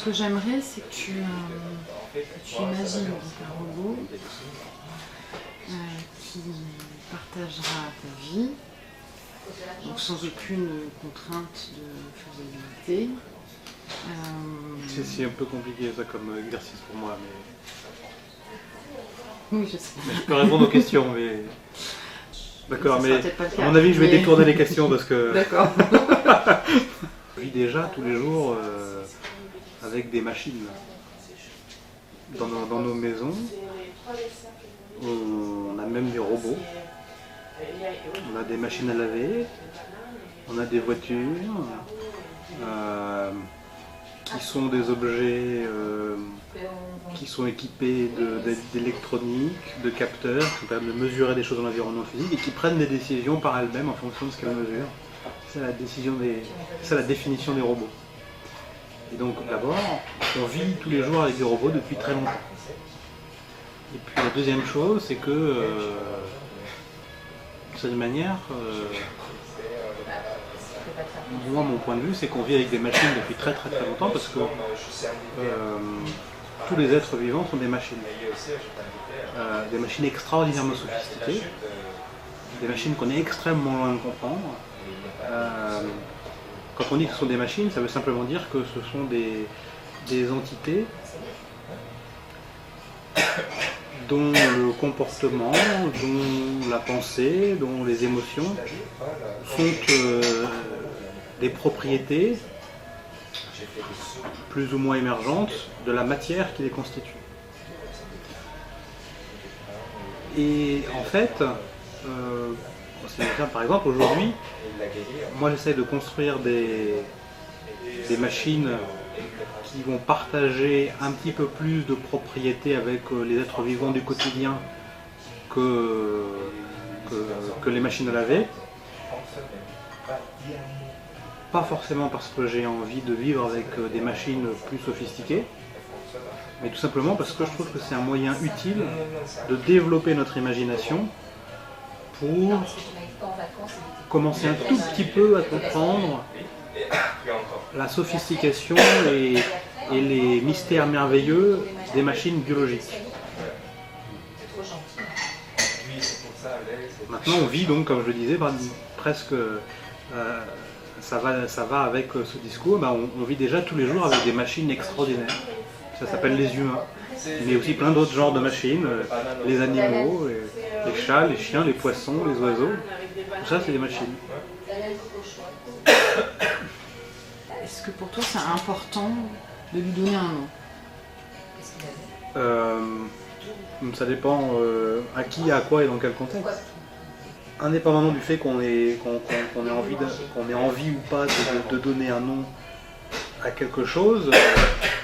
ce que j'aimerais, c'est que tu imagines donc un robot qui partagera ta vie, donc sans aucune contrainte de faisabilité. C'est un peu compliqué ça comme exercice pour moi, mais Oui, je sais. je peux répondre aux questions, mais... D'accord, Ça mais sera peut-être pas le à cas, mon avis, je vais mais- détourner les questions parce que D'accord. je vis déjà tous les jours avec des machines. Dans nos maisons, on a même des robots, on a des machines à laver, on a des voitures qui sont des objets qui sont équipés d'électronique, de capteurs qui permettent de mesurer des choses dans l'environnement physique et qui prennent des décisions par elles-mêmes en fonction de ce qu'elles mesurent. C'est la définition des robots. Et donc d'abord, on vit tous les jours avec des robots depuis très longtemps. Et puis la deuxième chose, c'est que, de cette manière, moi mon point de vue, c'est qu'on vit avec des machines depuis très longtemps parce que tous les êtres vivants sont des machines extraordinairement sophistiquées, des machines qu'on est extrêmement loin de comprendre. Quand on dit que ce sont des machines, ça veut simplement dire que ce sont des entités dont le comportement, dont la pensée, dont les émotions sont des propriétés plus ou moins émergentes de la matière qui les constitue. Et en fait, par exemple aujourd'hui, moi j'essaie de construire des machines qui vont partager un petit peu plus de propriétés avec les êtres vivants du quotidien que les machines à laver. Pas forcément parce que j'ai envie de vivre avec des machines plus sophistiquées, mais tout simplement parce que je trouve que c'est un moyen utile de développer notre imagination pour commencer un tout petit peu à comprendre la sophistication et les mystères merveilleux des machines biologiques. Maintenant on vit donc, comme je le disais, presque, ça va avec ce discours, on vit déjà tous les jours avec des machines extraordinaires. Ça s'appelle les humains, mais aussi plein d'autres genres de machines, les animaux, les chats, les chiens, les poissons, les oiseaux, tout ça c'est des machines. Est-ce que pour toi c'est important de lui donner un nom? Ça dépend à qui, à quoi et dans quel contexte. Indépendamment du fait qu'on ait envie ou pas de donner un nom à quelque chose,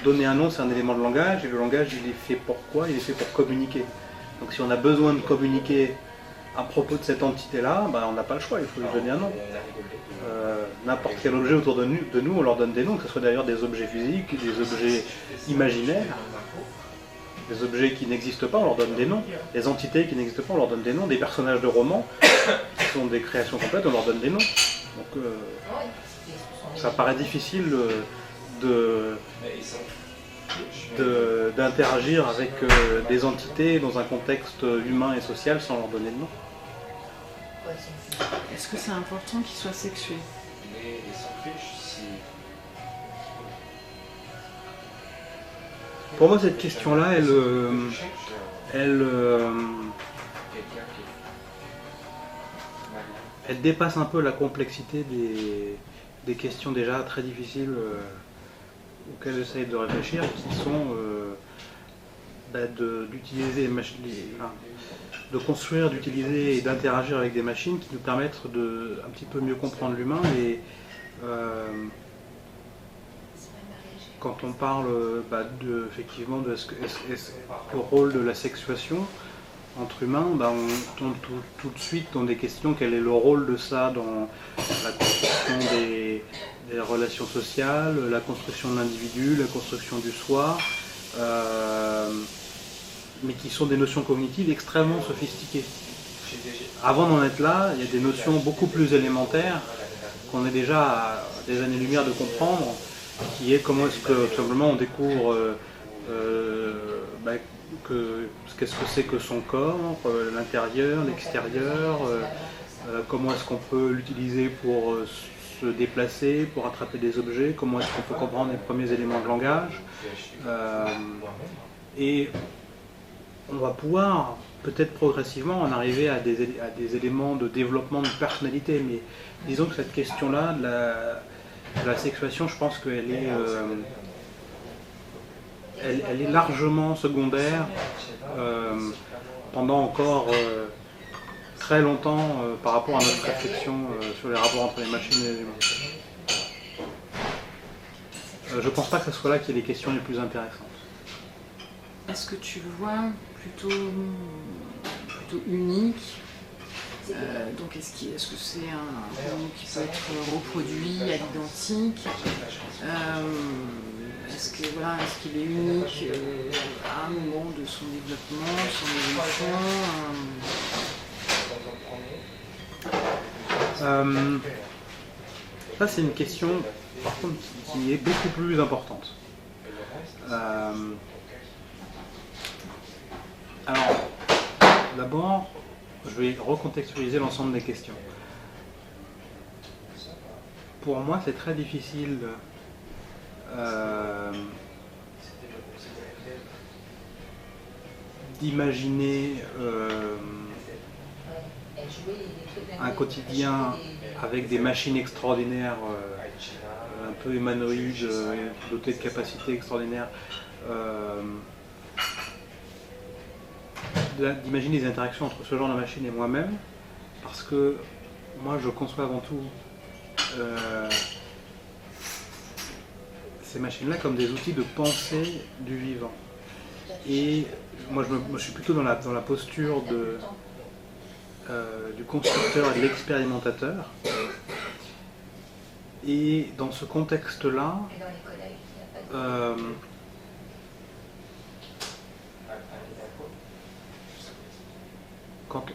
donner un nom c'est un élément de langage et le langage il est fait pour quoi? Il est fait pour communiquer. Donc si on a besoin de communiquer à propos de cette entité-là, on n'a pas le choix, il faut lui donner un nom. N'importe quel objet autour de nous, on leur donne des noms, que ce soit d'ailleurs des objets physiques, des objets imaginaires, des objets qui n'existent pas, on leur donne des noms, des entités qui n'existent pas, on leur donne des noms, des personnages de romans qui sont des créations complètes, on leur donne des noms. Donc ça paraît difficile d'interagir avec des entités dans un contexte humain et social sans leur donner de nom. Est-ce que c'est important qu'il soit sexué? Pour moi, cette question-là, elle dépasse un peu la complexité des questions déjà très difficiles auxquelles j'essaie de réfléchir, qui sont d'utiliser de construire, d'utiliser et d'interagir avec des machines qui nous permettent de un petit peu mieux comprendre l'humain. Et quand on parle effectivement de le rôle de la sexuation entre humains, on tombe tout de suite dans des questions. Quel est le rôle de ça dans la construction des relations sociales, la construction de l'individu, la construction du soi, mais qui sont des notions cognitives extrêmement sophistiquées. Avant d'en être là, il y a des notions beaucoup plus élémentaires qu'on est déjà à des années-lumière de comprendre, qui est comment est-ce que tout simplement on découvre bah, qu'est-ce que c'est que son corps, l'intérieur, l'extérieur, comment est-ce qu'on peut l'utiliser pour se déplacer, pour attraper des objets, comment est-ce qu'on peut comprendre les premiers éléments de langage. Et on va pouvoir peut-être progressivement en arriver à des éléments de développement de personnalité, mais disons que cette question-là de la sexuation, je pense qu'elle est, elle est largement secondaire pendant encore très longtemps par rapport à notre réflexion sur les rapports entre les machines et les humains. Je pense pas que ce soit là qu'il y ait les questions les plus intéressantes. Est-ce que tu le vois plutôt unique? Donc est-ce que c'est un mot qui peut être reproduit à l'identique? Est-ce qu'il est unique à un moment de son développement, son évolution? Ça c'est une question par contre qui est beaucoup plus importante. Alors, d'abord, je vais recontextualiser l'ensemble des questions. Pour moi, c'est très difficile d'imaginer un quotidien avec des machines extraordinaires, un peu humanoïdes, dotées de capacités extraordinaires. D'imaginer des interactions entre ce genre de machine et moi-même, parce que moi je conçois avant tout ces machines-là comme des outils de pensée du vivant. Et moi je suis plutôt dans la posture du constructeur et de l'expérimentateur. Et dans ce contexte-là,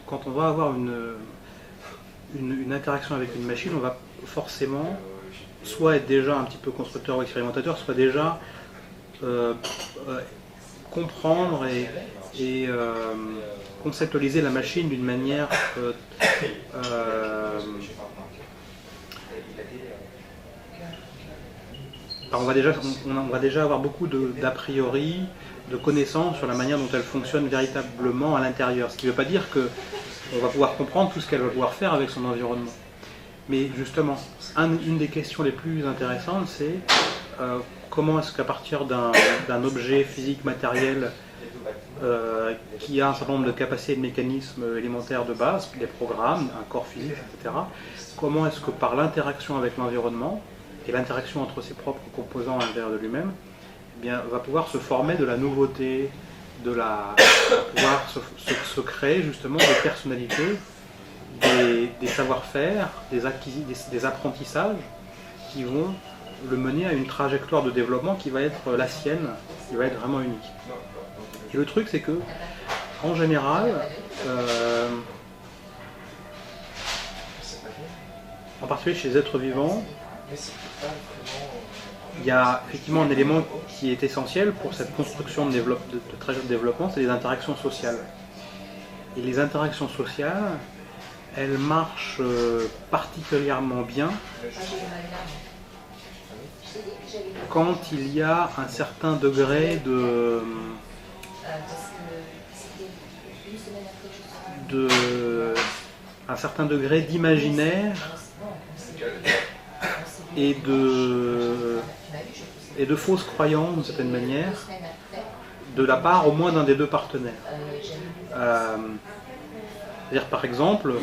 quand on va avoir une interaction avec une machine, on va forcément soit être déjà un petit peu constructeur ou expérimentateur, soit déjà comprendre et conceptualiser la machine d'une manière on va déjà avoir beaucoup d'a priori, de connaissances sur la manière dont elle fonctionne véritablement à l'intérieur. Ce qui ne veut pas dire qu'on va pouvoir comprendre tout ce qu'elle va pouvoir faire avec son environnement. Mais justement, une des questions les plus intéressantes, c'est comment est-ce qu'à partir d'un objet physique matériel qui a un certain nombre de capacités et de mécanismes élémentaires de base, des programmes, un corps physique, etc., comment est-ce que par l'interaction avec l'environnement et l'interaction entre ses propres composants à l'intérieur de lui-même, eh bien, va pouvoir se former de la nouveauté, va pouvoir se créer justement des personnalités, des savoir-faire, des apprentissages qui vont le mener à une trajectoire de développement qui va être la sienne, qui va être vraiment unique. Et le truc, c'est que, en général, en particulier chez les êtres vivants, il y a effectivement un élément qui est essentiel pour cette construction de trajectoire de développement, c'est les interactions sociales. Et les interactions sociales, elles marchent particulièrement bien quand il y a un certain degré un certain degré d'imaginaire et de fausses croyances d'une certaine manière de la part au moins d'un des deux partenaires. C'est-à-dire par exemple,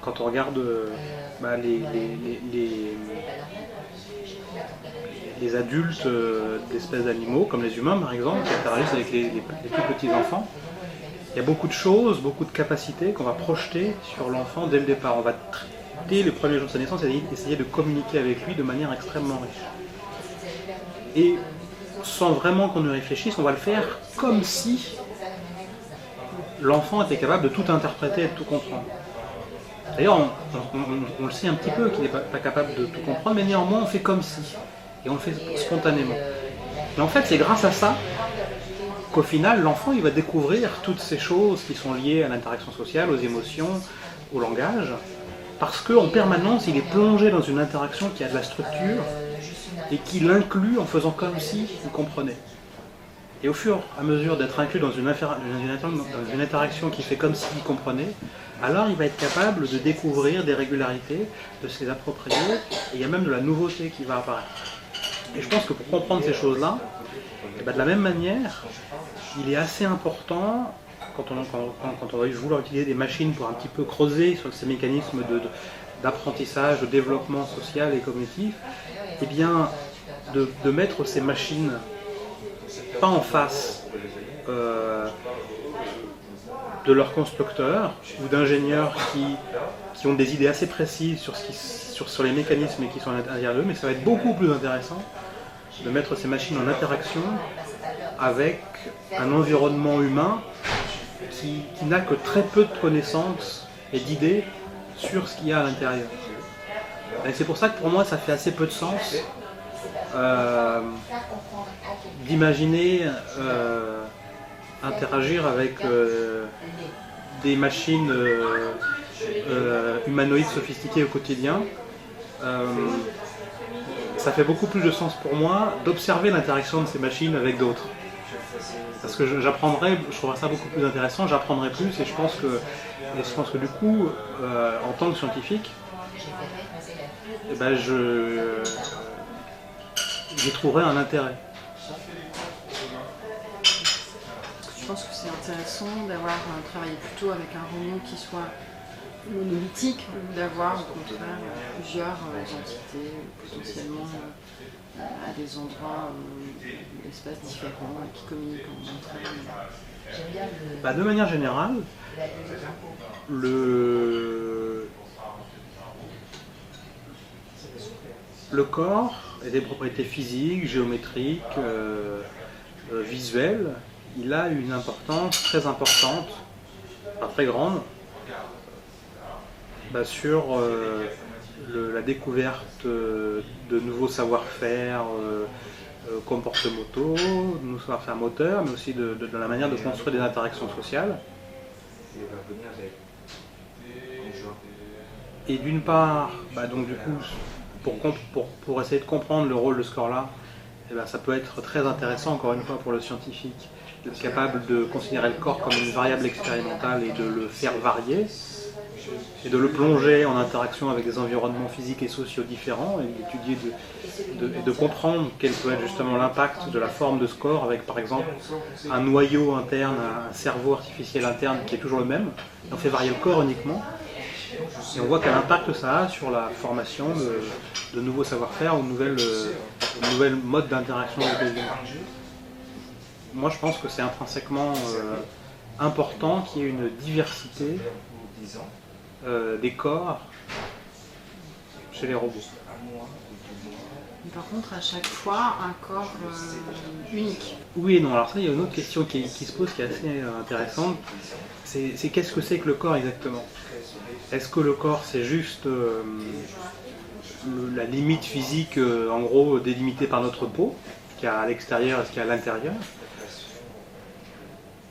quand on regarde les adultes d'espèces d'animaux, comme les humains par exemple, qui interagissent avec les plus petits enfants, il y a beaucoup de choses, beaucoup de capacités qu'on va projeter sur l'enfant dès le départ. On va, dès les premiers jours de sa naissance, essayer de communiquer avec lui de manière extrêmement riche. Et sans vraiment qu'on y réfléchisse, on va le faire comme si l'enfant était capable de tout interpréter et de tout comprendre. D'ailleurs, on le sait un petit peu qu'il n'est pas capable de tout comprendre, mais néanmoins on fait comme si, et on le fait spontanément. Mais en fait, c'est grâce à ça qu'au final, l'enfant il va découvrir toutes ces choses qui sont liées à l'interaction sociale, aux émotions, au langage, parce qu'en permanence, il est plongé dans une interaction qui a de la structure et qui l'inclut en faisant comme si il comprenait. Et au fur et à mesure d'être inclus dans une interaction qui fait comme s'il comprenait, alors il va être capable de découvrir des régularités, de se les approprier, et il y a même de la nouveauté qui va apparaître. Et je pense que pour comprendre ces choses-là, de la même manière, il est assez important, quand on va vouloir utiliser des machines pour un petit peu creuser sur ces mécanismes d'apprentissage, de développement social et cognitif, eh bien, de mettre ces machines pas en face de leurs constructeurs ou d'ingénieurs qui ont des idées assez précises sur les mécanismes qui sont à l'intérieur d'eux, mais ça va être beaucoup plus intéressant de mettre ces machines en interaction avec un environnement humain qui n'a que très peu de connaissances et d'idées sur ce qu'il y a à l'intérieur. Et c'est pour ça que pour moi ça fait assez peu de sens d'imaginer interagir avec des machines humanoïdes sophistiquées au quotidien. Ça fait beaucoup plus de sens pour moi d'observer l'interaction de ces machines avec d'autres. Parce que je trouverais ça beaucoup plus intéressant, j'apprendrai plus et je pense que du coup, en tant que scientifique, j'y trouverais un intérêt. Je pense que c'est intéressant d'avoir travaillé plutôt avec un roman qui soit monolithique, d'avoir au contraire plusieurs entités potentiellement à des endroits, d'espaces différents qui communiquent entre elles. De manière générale, le corps et des propriétés physiques, géométriques, visuelles, il a une importance très importante, pas très grande, sur la découverte de nouveaux savoir-faire comportementaux, de nouveaux savoir-faire moteurs, mais aussi de la manière de construire des interactions sociales. Et d'une part, donc du coup, pour essayer de comprendre le rôle de ce corps-là, ça peut être très intéressant, encore une fois, pour le scientifique, d'être capable de considérer le corps comme une variable expérimentale et de le faire varier, et de le plonger en interaction avec des environnements physiques et sociaux différents, et d'étudier et de comprendre quel peut être justement l'impact de la forme de ce corps avec par exemple un noyau interne, un cerveau artificiel interne qui est toujours le même, et on fait varier le corps uniquement, et on voit quel impact ça a sur la formation de nouveaux savoir-faire ou de nouvelles modes d'interaction avec les humains. Moi je pense que c'est intrinsèquement important qu'il y ait une diversité des corps chez les robots. Par contre, à chaque fois, un corps unique. Oui et non. Alors ça, il y a une autre question qui se pose qui est assez intéressante. C'est qu'est-ce que c'est que le corps exactement? Est-ce que le corps c'est juste la limite physique, en gros, délimitée par notre peau, ce qu'il y a à l'extérieur et ce qu'il y a à l'intérieur?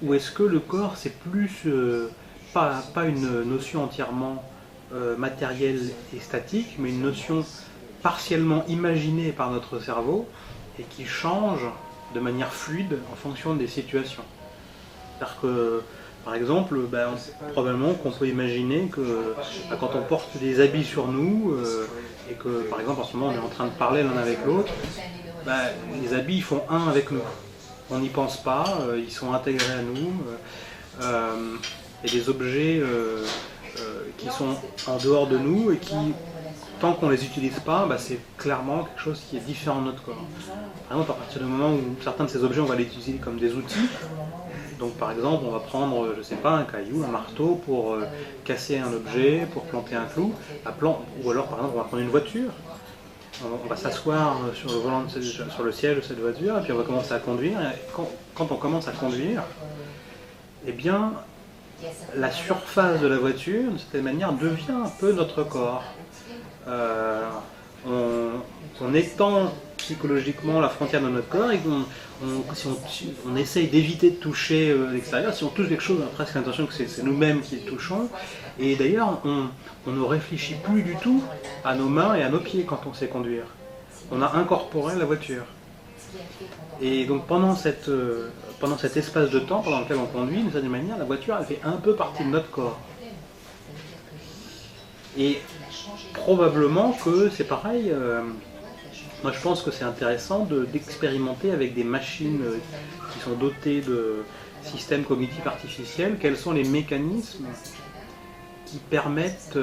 Ou est-ce que le corps c'est plus pas une notion entièrement matérielle et statique, mais une notion partiellement imaginée par notre cerveau et qui change de manière fluide en fonction des situations. C'est-à-dire que, par exemple, probablement qu'on peut imaginer que quand on porte des habits sur nous et que, par exemple, en ce moment on est en train de parler l'un avec l'autre, les habits font un avec nous. On n'y pense pas, ils sont intégrés à nous. Et des objets qui sont en dehors de nous et qui, tant qu'on ne les utilise pas, c'est clairement quelque chose qui est différent de notre corps. Par exemple, à partir du moment où certains de ces objets, on va les utiliser comme des outils, donc par exemple, on va prendre, je sais pas, un caillou, un marteau pour casser un objet, pour planter un clou, ou alors par exemple, on va prendre une voiture, on va s'asseoir sur le volant, sur le siège de cette voiture, et puis on va commencer à conduire. Et quand on commence à conduire, eh bien, la surface de la voiture, d'une certaine manière, devient un peu notre corps. On étend psychologiquement la frontière de notre corps et si on essaye d'éviter de toucher l'extérieur, si on touche quelque chose, on a presque l'impression que c'est nous-mêmes qui le touchons. Et d'ailleurs, on ne réfléchit plus du tout à nos mains et à nos pieds quand on sait conduire. On a incorporé la voiture. Et donc pendant cet espace de temps pendant lequel on conduit, d'une certaine manière, la voiture elle fait un peu partie de notre corps. Et probablement que c'est pareil, moi je pense que c'est intéressant d'expérimenter avec des machines qui sont dotées de systèmes cognitifs artificiels, quels sont les mécanismes qui permettent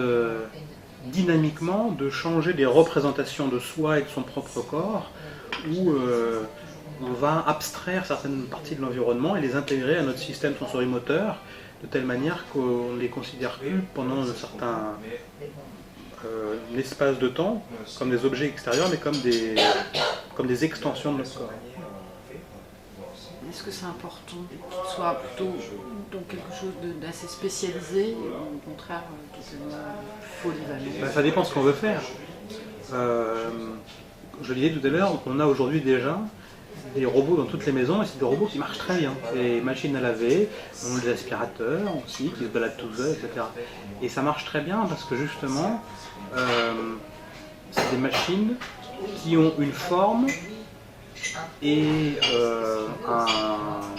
dynamiquement de changer des représentations de soi et de son propre corps, où on va abstraire certaines parties de l'environnement et les intégrer à notre système sensorimoteur de telle manière qu'on ne les considère plus pendant un certain espace de temps comme des objets extérieurs, mais comme des extensions de notre corps. Est-ce que c'est important qu'il soit plutôt dans quelque chose d'assez spécialisé ou au contraire totalement polyvalent? Ça dépend ce qu'on veut faire. Je disais tout à l'heure qu'on a aujourd'hui déjà des robots dans toutes les maisons et c'est des robots qui marchent très bien. Les machines à laver, on a des aspirateurs aussi qui se baladent tout seuls, etc. Et ça marche très bien parce que justement, c'est des machines qui ont une forme et un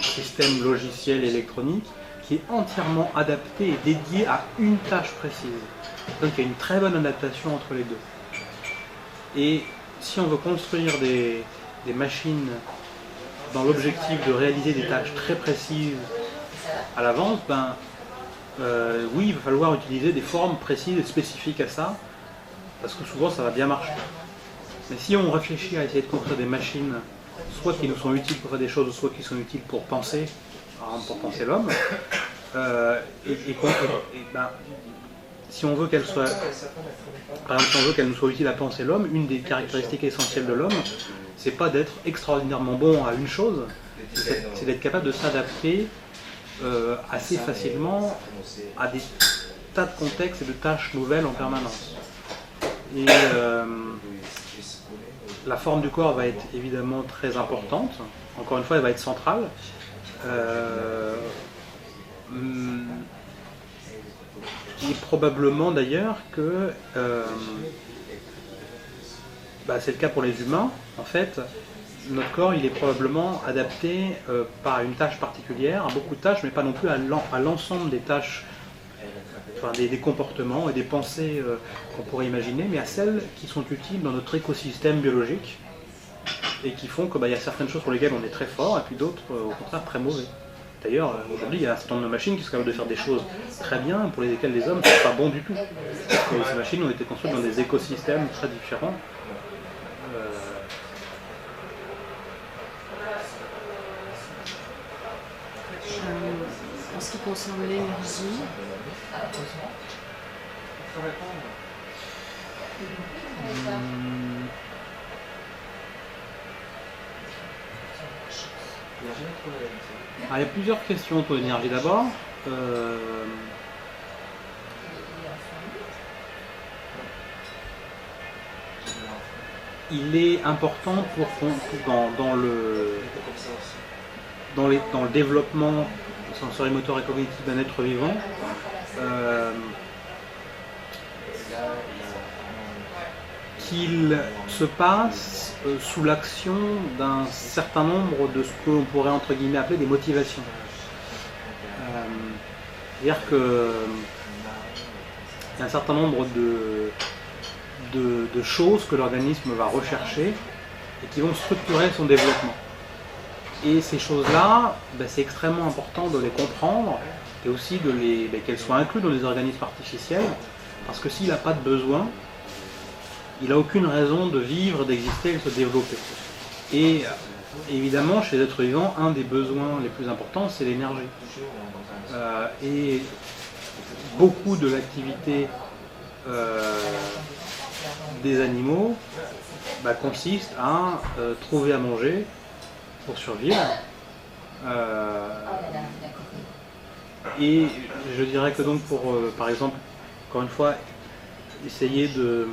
système logiciel électronique qui est entièrement adapté et dédié à une tâche précise. Donc il y a une très bonne adaptation entre les deux. Et si on veut construire des machines dans l'objectif de réaliser des tâches très précises à l'avance, oui, il va falloir utiliser des formes précises et spécifiques à ça, parce que souvent ça va bien marcher. Mais si on réfléchit à essayer de construire des machines, soit qui nous sont utiles pour faire des choses, soit qui sont utiles pour penser, par exemple pour penser l'homme, si on veut qu'elle soit, par exemple, si on veut qu'elle nous soit utile à penser l'homme, une des caractéristiques essentielles de l'homme, c'est pas d'être extraordinairement bon à une chose, c'est d'être capable de s'adapter assez facilement à des tas de contextes et de tâches nouvelles en permanence. Et la forme du corps va être évidemment très importante. Encore une fois, elle va être centrale. Et probablement d'ailleurs que c'est le cas pour les humains. En fait, notre corps il est probablement adapté par une tâche particulière, à beaucoup de tâches, mais pas non plus à l'ensemble des tâches, enfin, des comportements et des pensées qu'on pourrait imaginer, mais à celles qui sont utiles dans notre écosystème biologique et qui font qu'il y a certaines choses pour lesquelles on est très fort et puis d'autres au contraire très mauvais. D'ailleurs, aujourd'hui, il y a un certain nombre de machines qui sont capables de faire des choses très bien pour lesquelles les hommes ne sont pas bons du tout. Et ces machines ont été construites dans des écosystèmes très différents. En ce qui concerne l'énergie, il y a plusieurs questions autour de l'énergie. D'abord, il est important dans le développement sensorimoteur et cognitif d'un être vivant, qu'il se passe sous l'action d'un certain nombre de ce que l'on pourrait entre guillemets appeler des motivations. C'est-à-dire qu'il y a un certain nombre de choses que l'organisme va rechercher et qui vont structurer son développement. Et ces choses-là, c'est extrêmement important de les comprendre et aussi qu'elles soient incluses dans les organismes artificiels, parce que s'il n'a pas de besoin, il n'a aucune raison de vivre, d'exister et de se développer. Et évidemment, chez les êtres vivants, un des besoins les plus importants, c'est l'énergie. Et beaucoup de l'activité des animaux consiste à trouver à manger pour survivre. Et je dirais que donc pour, par exemple, encore une fois, essayer de,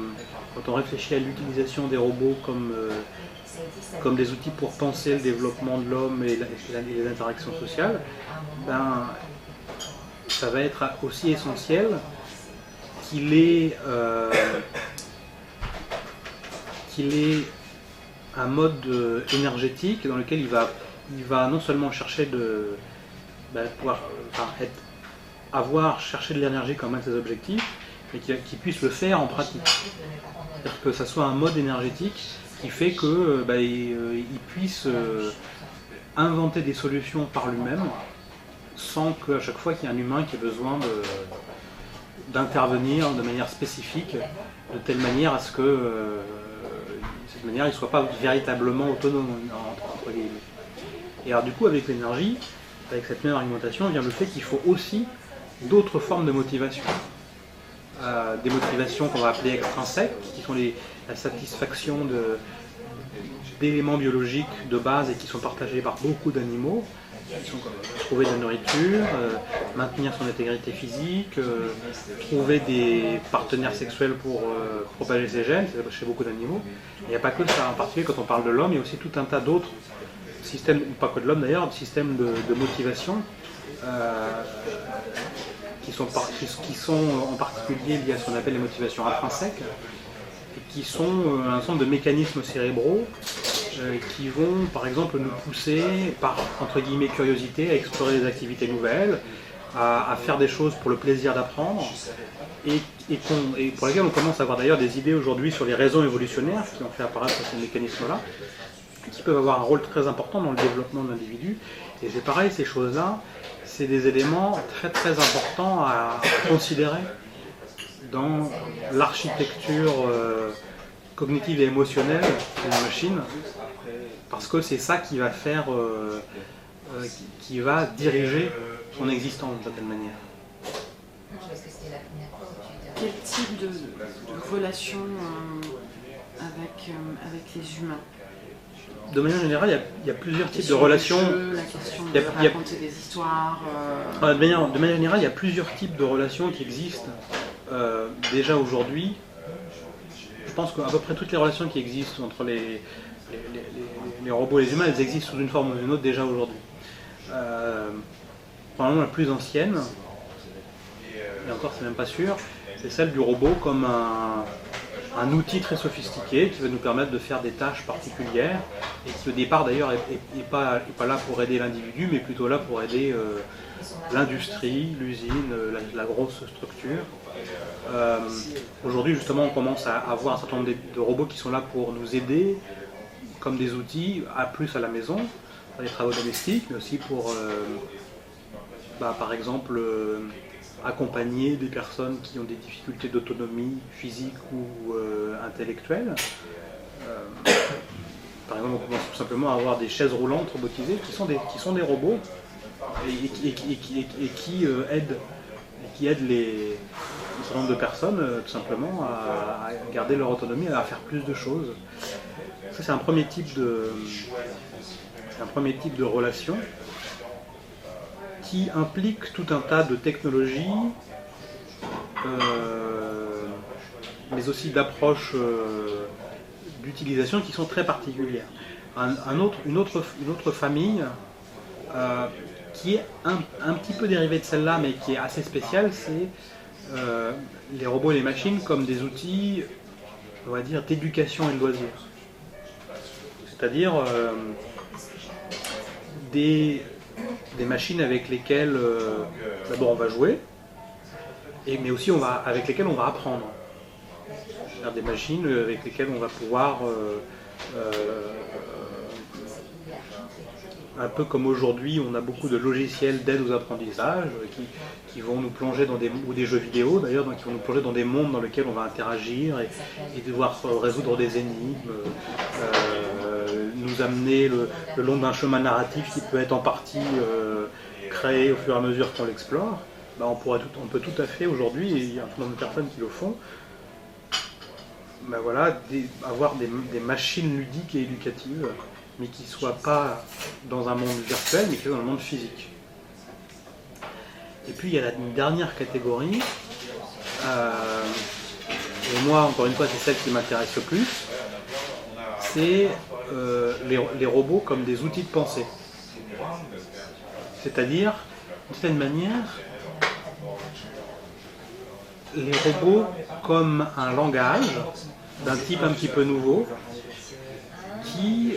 quand on réfléchit à l'utilisation des robots comme des outils pour penser le développement de l'homme et les interactions sociales, ben, ça va être aussi essentiel qu'il ait un mode énergétique dans lequel il va non seulement chercher de pouvoir chercher de l'énergie comme un de ses objectifs, mais qu'il puisse le faire en pratique. C'est-à-dire que ça soit un mode énergétique qui fait que il puisse inventer des solutions par lui-même, sans qu'à chaque fois qu'il y ait un humain qui ait besoin d'intervenir de manière spécifique, de telle manière à ce que cette manière il ne soit pas véritablement autonome entre guillemets. Et alors du coup avec l'énergie, avec cette même argumentation, vient le fait qu'il faut aussi d'autres formes de motivation. Des motivations qu'on va appeler extrinsèques, qui sont la satisfaction d'éléments biologiques de base et qui sont partagés par beaucoup d'animaux, qui sont trouver de la nourriture, maintenir son intégrité physique, trouver des partenaires sexuels pour propager ses gènes, c'est chez beaucoup d'animaux. Il n'y a pas que ça, en particulier quand on parle de l'homme, il y a aussi tout un tas d'autres systèmes, pas que de l'homme d'ailleurs, de systèmes de motivation qui sont en particulier liés à ce qu'on appelle les motivations intrinsèques, et qui sont un ensemble de mécanismes cérébraux qui vont par exemple nous pousser par entre guillemets curiosité à explorer des activités nouvelles, à faire des choses pour le plaisir d'apprendre, et pour lesquelles on commence à avoir d'ailleurs des idées aujourd'hui sur les raisons évolutionnaires qui ont fait apparaître ces mécanismes-là, qui peuvent avoir un rôle très important dans le développement de l'individu. Et c'est pareil, ces choses-là, c'est des éléments très très importants à considérer dans l'architecture cognitive et émotionnelle de la machine, parce que c'est ça qui va faire, qui va diriger son existence d'une certaine manière. Quel type de relation avec les humains? De manière générale, il y a plusieurs types de relations. La question de raconter des histoires. De manière générale, il y a plusieurs types de relations qui existent déjà aujourd'hui. Je pense qu'à peu près toutes les relations qui existent entre les robots et les humains, elles existent sous une forme ou une autre déjà aujourd'hui. Probablement la plus ancienne, et encore c'est même pas sûr, c'est celle du robot comme un outil très sophistiqué qui va nous permettre de faire des tâches particulières et qui au départ d'ailleurs n'est pas là pour aider l'individu mais plutôt là pour aider l'industrie, l'usine, la grosse structure. Aujourd'hui justement on commence à avoir un certain nombre de robots qui sont là pour nous aider comme des outils plus à la maison, dans les travaux domestiques, mais aussi pour par exemple accompagner des personnes qui ont des difficultés d'autonomie physique ou intellectuelle. Par exemple, on commence tout simplement à avoir des chaises roulantes robotisées qui sont des robots et qui aident un certain nombre de personnes tout simplement à garder leur autonomie, à faire plus de choses. Ça, c'est un premier type de relation qui implique tout un tas de technologies, mais aussi d'approches d'utilisation qui sont très particulières. Une autre famille qui est un petit peu dérivée de celle-là, mais qui est assez spéciale, c'est les robots et les machines comme des outils, on va dire, d'éducation et de loisirs. C'est-à-dire des machines avec lesquelles d'abord on va jouer, mais aussi avec lesquelles on va apprendre. C'est-à-dire des machines avec lesquelles on va pouvoir, un peu comme aujourd'hui, on a beaucoup de logiciels d'aide aux apprentissages qui vont nous plonger ou des jeux vidéo d'ailleurs, qui vont nous plonger dans des mondes dans lesquels on va interagir et devoir résoudre des énigmes, nous amener le long d'un chemin narratif qui peut être en partie créé au fur et à mesure qu'on l'explore. On peut tout à fait aujourd'hui, et il y a un certain nombre de personnes qui le font, avoir des machines ludiques et éducatives, mais qui ne soient pas dans un monde virtuel, mais qui soient dans le monde physique. Et puis il y a une dernière catégorie, et moi encore une fois c'est celle qui m'intéresse le plus, c'est les robots comme des outils de pensée. C'est-à-dire, d'une certaine manière, les robots comme un langage d'un type un petit peu nouveau qui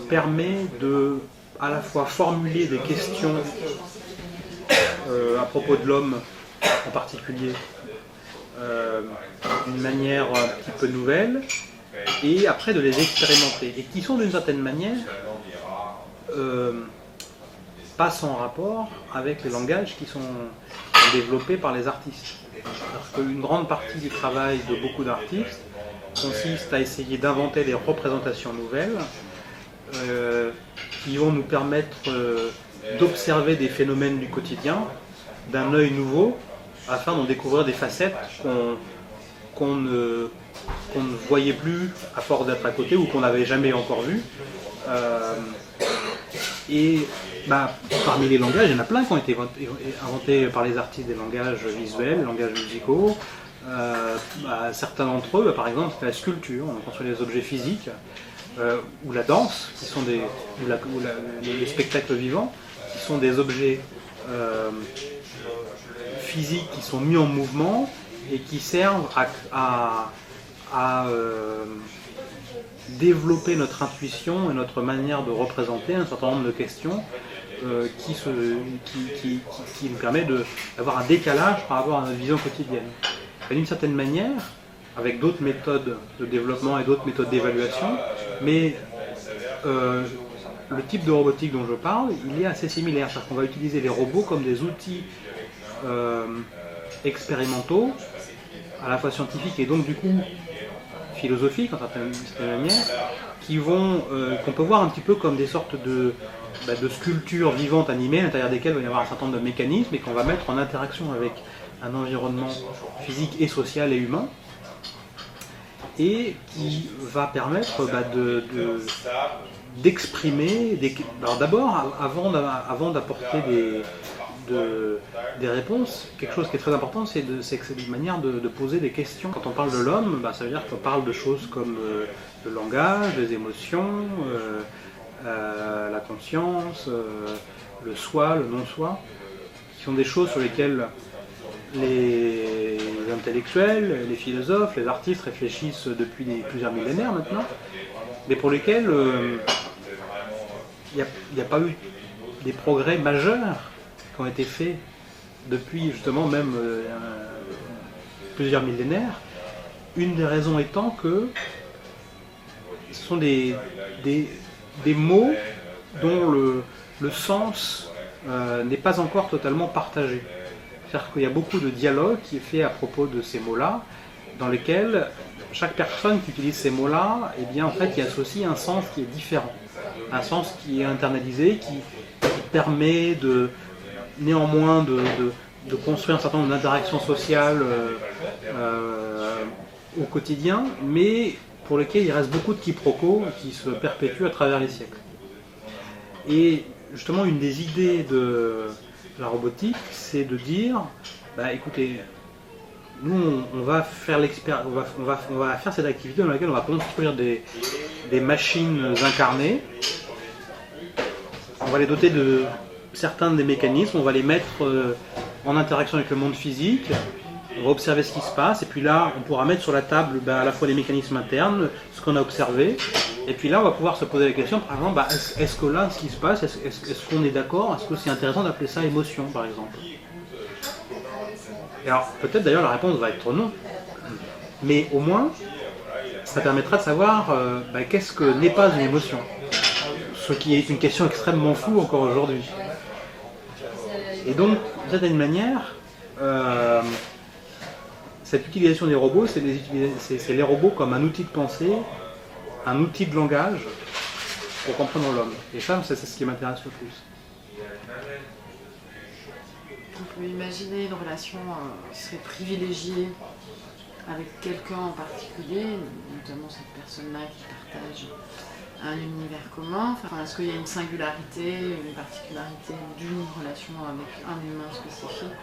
permet de à la fois formuler des questions à propos de l'homme en particulier d'une manière un petit peu nouvelle et après de les expérimenter et qui sont d'une certaine manière pas sans rapport avec les langages qui sont développés par les artistes. Parce qu'une grande partie du travail de beaucoup d'artistes consiste à essayer d'inventer des représentations nouvelles qui vont nous permettre d'observer des phénomènes du quotidien d'un œil nouveau afin d'en découvrir des facettes qu'on ne voyait plus à force d'être à côté ou qu'on n'avait jamais encore vues. Parmi les langages, il y en a plein qui ont été inventés par les artistes, des langages visuels, des langages musicaux. Certains d'entre eux, par exemple, c'est la sculpture, on construit des objets physiques, ou la danse, qui sont les spectacles vivants, qui sont des objets physiques qui sont mis en mouvement et qui servent à développer notre intuition et notre manière de représenter un certain nombre de questions qui nous permet d'avoir un décalage par rapport à notre vision quotidienne. Et d'une certaine manière, avec d'autres méthodes de développement et d'autres méthodes d'évaluation, mais le type de robotique dont je parle, il est assez similaire. C'est-à-dire qu'on va utiliser les robots comme des outils expérimentaux, à la fois scientifiques et donc du coup philosophiques en certaine manière, qu'on peut voir un petit peu comme des sortes de sculptures vivantes animées à l'intérieur desquelles il va y avoir un certain nombre de mécanismes et qu'on va mettre en interaction avec un environnement physique et social et humain et qui va permettre d'exprimer alors d'abord avant d'apporter des réponses, quelque chose qui est très important, c'est que c'est une manière de poser des questions. Quand on parle de l'homme, ça veut dire qu'on parle de choses comme le langage, les émotions, la conscience, le soi, le non-soi, qui sont des choses sur lesquelles les intellectuels, les philosophes, les artistes réfléchissent depuis plusieurs millénaires maintenant, mais pour lesquels il n'y a pas eu des progrès majeurs qui ont été faits depuis justement même plusieurs millénaires. Une des raisons étant que ce sont des mots dont le sens n'est pas encore totalement partagé. C'est-à-dire qu'il y a beaucoup de dialogue qui est fait à propos de ces mots-là, dans lesquels chaque personne qui utilise ces mots-là, eh bien en fait il associe un sens qui est différent, un sens qui est internalisé, qui permet néanmoins de construire un certain nombre d'interactions sociales au quotidien, mais pour lesquelles il reste beaucoup de quiproquos qui se perpétuent à travers les siècles. Et justement, une des idées de la robotique, c'est de dire, écoutez, nous on va faire cette activité dans laquelle on va construire des machines incarnées, on va les doter de certains des mécanismes, on va les mettre en interaction avec le monde physique, on va observer ce qui se passe, et puis là on pourra mettre sur la table à la fois les mécanismes internes, ce qu'on a observé, et puis là on va pouvoir se poser la question, par exemple, est-ce que là ce qui se passe, est-ce qu'on est d'accord, est-ce que c'est intéressant d'appeler ça émotion par exemple? Et alors peut-être d'ailleurs la réponse va être non, mais au moins ça permettra de savoir qu'est-ce que n'est pas une émotion, ce qui est une question extrêmement floue encore aujourd'hui. Et donc, d'une certaine manière, cette utilisation des robots, c'est les robots comme un outil de pensée, un outil de langage pour comprendre l'homme. Et ça, c'est ce qui m'intéresse le plus. On peut imaginer une relation qui serait privilégiée avec quelqu'un en particulier, notamment cette personne-là qui partage un univers commun? Enfin, est-ce qu'il y a une singularité, une particularité d'une relation avec un humain spécifique?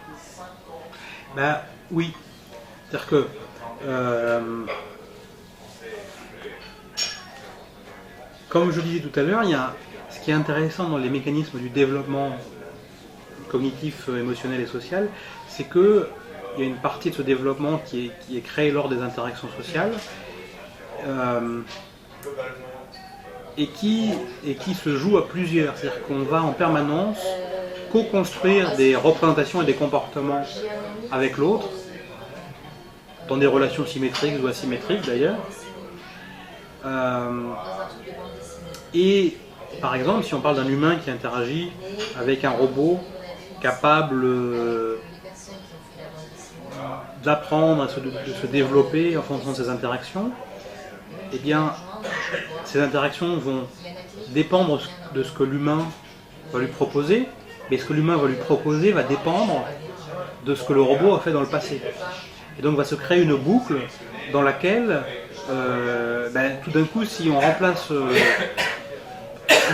Ben, oui. C'est-à-dire que comme je disais tout à l'heure, ce qui est intéressant dans les mécanismes du développement cognitif, émotionnel et social, c'est qu'il y a une partie de ce développement qui est créée lors des interactions sociales et qui se joue à plusieurs. C'est-à-dire qu'on va en permanence co-construire des représentations et des comportements avec l'autre, dans des relations symétriques ou asymétriques d'ailleurs. Et par exemple, si on parle d'un humain qui interagit avec un robot capable d'apprendre, de se développer en fonction de ses interactions, eh bien, ces interactions vont dépendre de ce que l'humain va lui proposer, mais ce que l'humain va lui proposer va dépendre de ce que le robot a fait dans le passé. Et donc va se créer une boucle dans laquelle, tout d'un coup, si on remplace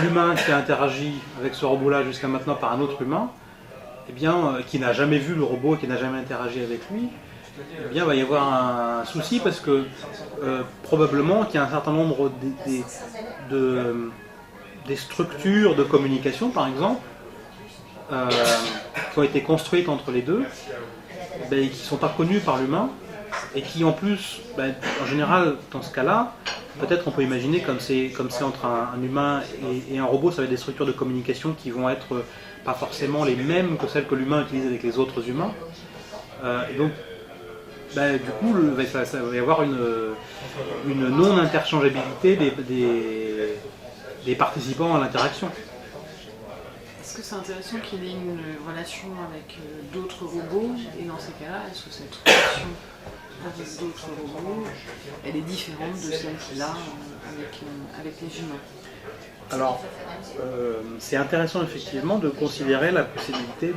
l'humain qui a interagi avec ce robot-là jusqu'à maintenant par un autre humain, eh bien, qui n'a jamais vu le robot, qui n'a jamais interagi avec lui, eh bien, il va y avoir un souci parce que probablement qu'il y a un certain nombre des structures de communication, par exemple, qui ont été construites entre les deux, qui ne sont pas connues par l'humain, et qui en plus, en général, dans ce cas-là, peut-être on peut imaginer comme c'est entre un humain et un robot, ça va être des structures de communication qui vont être pas forcément les mêmes que celles que l'humain utilise avec les autres humains. Et donc, du coup, ça va y avoir une non-interchangeabilité des participants à l'interaction. Est-ce que c'est intéressant qu'il ait une relation avec d'autres robots? Et dans ces cas-là, est-ce que cette relation avec d'autres robots, elle est différente de celle qu'il a avec les humains? Alors, c'est intéressant effectivement de considérer la possibilité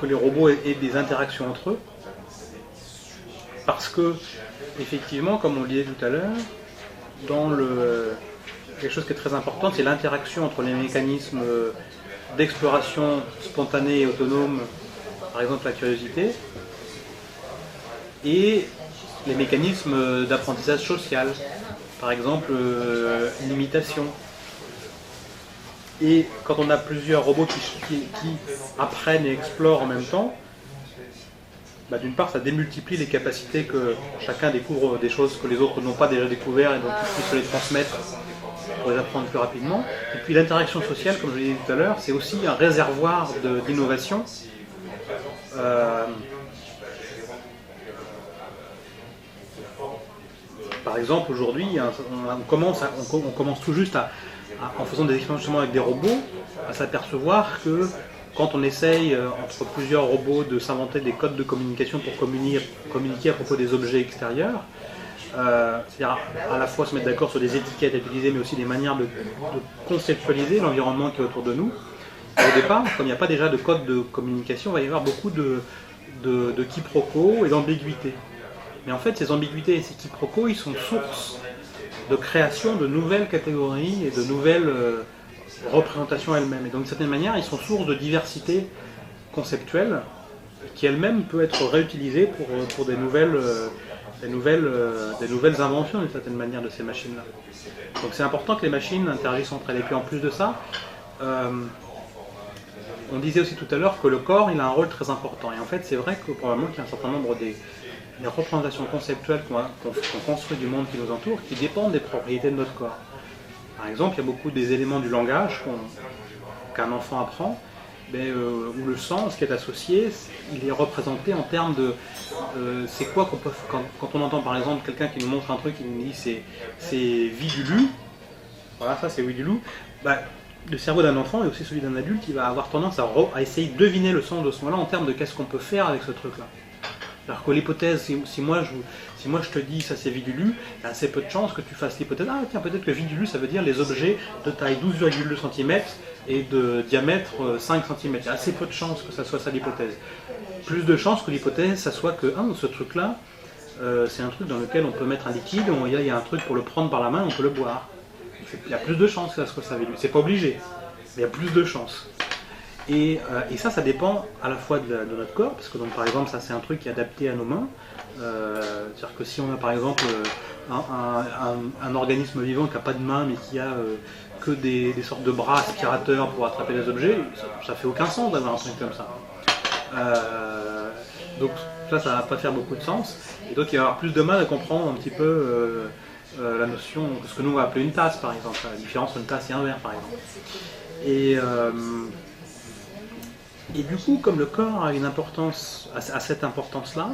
que les robots aient des interactions entre eux, parce que, effectivement, comme on le disait tout à l'heure, quelque chose qui est très important, c'est l'interaction entre les mécanismes d'exploration spontanée et autonome, par exemple la curiosité, et les mécanismes d'apprentissage social, par exemple l'imitation. Et quand on a plusieurs robots qui apprennent et explorent en même temps, d'une part ça démultiplie les capacités que chacun découvre des choses que les autres n'ont pas déjà découvertes et donc ils puissent se les transmettre pour les apprendre plus rapidement. Et puis l'interaction sociale, comme je l'ai dit tout à l'heure, c'est aussi un réservoir d'innovation. Par exemple, aujourd'hui, on commence tout juste en faisant des expérimentations avec des robots, à s'apercevoir que quand on essaye entre plusieurs robots de s'inventer des codes de communication pour communiquer à propos des objets extérieurs, c'est-à-dire à la fois se mettre d'accord sur des étiquettes à utiliser, mais aussi des manières de conceptualiser l'environnement qui est autour de nous. Au départ, comme il n'y a pas déjà de code de communication, il va y avoir beaucoup de quiproquos et d'ambiguïtés. Mais en fait, ces ambiguïtés et ces quiproquos, ils sont source de création de nouvelles catégories et de nouvelles représentations elles-mêmes. Et donc, d'une certaine manière, ils sont source de diversité conceptuelle qui elle-même peut être réutilisée pour des nouvelles inventions d'une certaine manière de ces machines-là. Donc c'est important que les machines interagissent entre elles. Et puis en plus de ça, on disait aussi tout à l'heure que le corps il a un rôle très important. Et en fait c'est vrai que probablement qu'il y a un certain nombre des représentations conceptuelles qu'on construit du monde qui nous entoure qui dépendent des propriétés de notre corps. Par exemple, il y a beaucoup des éléments du langage qu'un enfant apprend, où le sens qui est associé, il est représenté en termes de c'est quoi qu'on peut quand on entend par exemple quelqu'un qui nous montre un truc, il nous dit c'est vie du loup, voilà ça c'est vie du loup, le cerveau d'un enfant et aussi celui d'un adulte, il va avoir tendance à essayer de deviner le sens de ce mot-là en termes de qu'est-ce qu'on peut faire avec ce truc-là. Alors que l'hypothèse, si moi je te dis ça c'est vidulu, il y a assez peu de chances que tu fasses l'hypothèse, ah tiens peut-être que vidulu ça veut dire les objets de taille 12,2 cm et de diamètre 5 cm. Il y a assez peu de chances que ça soit ça l'hypothèse. Plus de chances que l'hypothèse ça soit que ce truc-là, c'est un truc dans lequel on peut mettre un liquide, il y a un truc pour le prendre par la main, on peut le boire. il y a plus de chances que ça soit ça. C'est pas obligé, mais il y a plus de chances. Et ça dépend à la fois de notre corps, parce que donc, par exemple, ça c'est un truc qui est adapté à nos mains. C'est-à-dire que si on a par exemple un organisme vivant qui n'a pas de main, mais qui a que des sortes de bras aspirateurs pour attraper les objets, ça fait aucun sens d'avoir un truc comme ça. Donc ça va pas faire beaucoup de sens. Et donc il va y avoir plus de mal à comprendre un petit peu la notion, ce que nous on va appeler une tasse par exemple, la différence entre une tasse et un verre par exemple. Et du coup, comme le corps a une importance, a cette importance-là,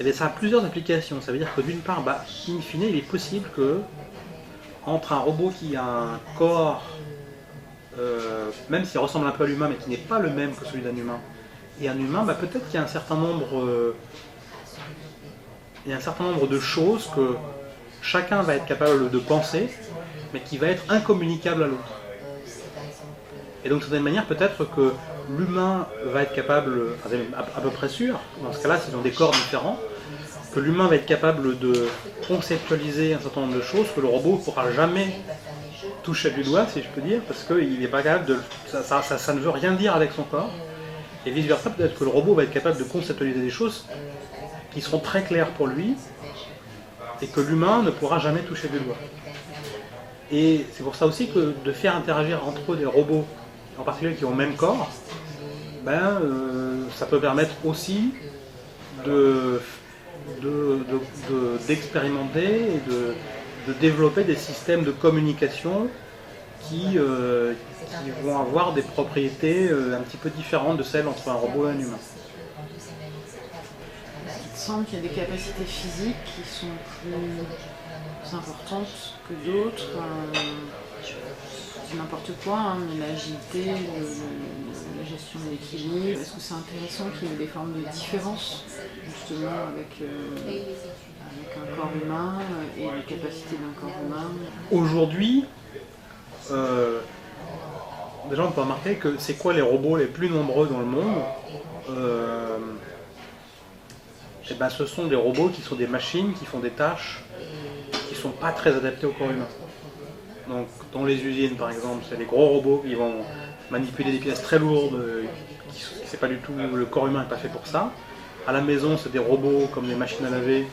eh bien, ça a plusieurs applications. Ça veut dire que d'une part, in fine, il est possible que entre un robot qui a un corps, même s'il ressemble un peu à l'humain, mais qui n'est pas le même que celui d'un humain, et un humain, peut-être qu'il y a un certain nombre de choses que chacun va être capable de penser, mais qui va être incommunicable à l'autre. Et donc, d'une certaine manière, peut-être que l'humain va être capable, à peu près sûr, dans ce cas-là, s'ils ont des corps différents, que l'humain va être capable de conceptualiser un certain nombre de choses que le robot ne pourra jamais toucher du doigt, si je peux dire, parce qu'il n'est pas capable de... Ça ne veut rien dire avec son corps. Et vice-versa, peut-être que le robot va être capable de conceptualiser des choses qui seront très claires pour lui, et que l'humain ne pourra jamais toucher du doigt. Et c'est pour ça aussi que de faire interagir entre eux des robots, en particulier qui ont le même corps, ça peut permettre aussi d'expérimenter et de développer des systèmes de communication qui vont avoir des propriétés un petit peu différentes de celles entre un robot et un humain. Il te semble qu'il y a des capacités physiques qui sont plus importantes que d'autres. C'est n'importe quoi, mais l'agilité, la gestion de l'équilibre. Est-ce que c'est intéressant qu'il y ait des formes de différence justement avec un corps humain et les capacités d'un corps humain? Aujourd'hui, déjà on peut remarquer que c'est quoi les robots les plus nombreux dans le monde? Ce sont des robots qui sont des machines qui font des tâches qui ne sont pas très adaptées au corps humain. Donc, dans les usines, par exemple, c'est des gros robots qui vont manipuler des pièces très lourdes, c'est pas du tout, le corps humain n'est pas fait pour ça. À la maison, c'est des robots comme des machines à laver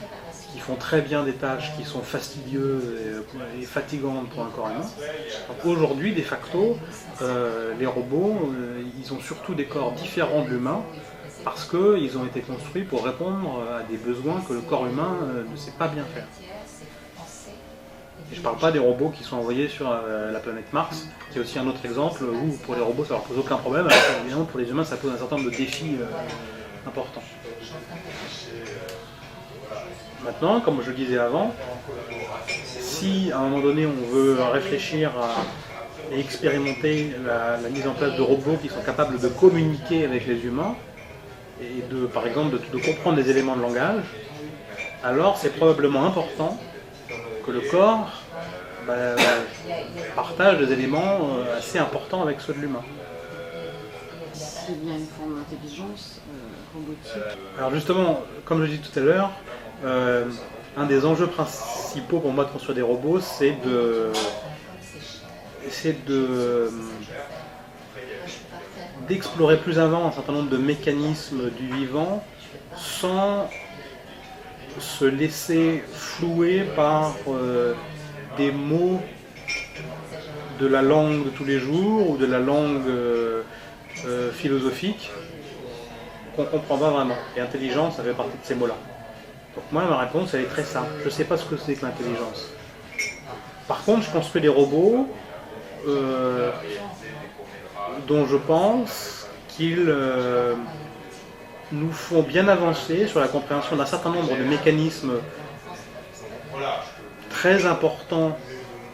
qui font très bien des tâches qui sont fastidieuses et fatigantes pour un corps humain. Donc aujourd'hui, de facto, les robots, ils ont surtout des corps différents de l'humain parce qu'ils ont été construits pour répondre à des besoins que le corps humain ne sait pas bien faire. Et je ne parle pas des robots qui sont envoyés sur la planète Mars, qui est aussi un autre exemple où pour les robots ça ne leur pose aucun problème, alors évidemment pour les humains ça pose un certain nombre de défis importants. Maintenant, comme je le disais avant, si à un moment donné on veut réfléchir et expérimenter la mise en place de robots qui sont capables de communiquer avec les humains, et par exemple de comprendre des éléments de langage, alors c'est probablement important que le corps partage des éléments assez importants avec ceux de l'humain. S'il y a une forme d'intelligence robotique. Alors justement, comme je l'ai dit tout à l'heure, un des enjeux principaux pour moi de construire des robots, c'est d'explorer plus avant un certain nombre de mécanismes du vivant sans se laisser flouer par des mots de la langue de tous les jours ou de la langue philosophique qu'on ne comprend pas vraiment. Et intelligence, ça fait partie de ces mots-là. Donc moi, ma réponse, elle est très simple. Je ne sais pas ce que c'est que l'intelligence. Par contre, je construis des robots dont je pense qu'ils nous font bien avancer sur la compréhension d'un certain nombre de mécanismes très importants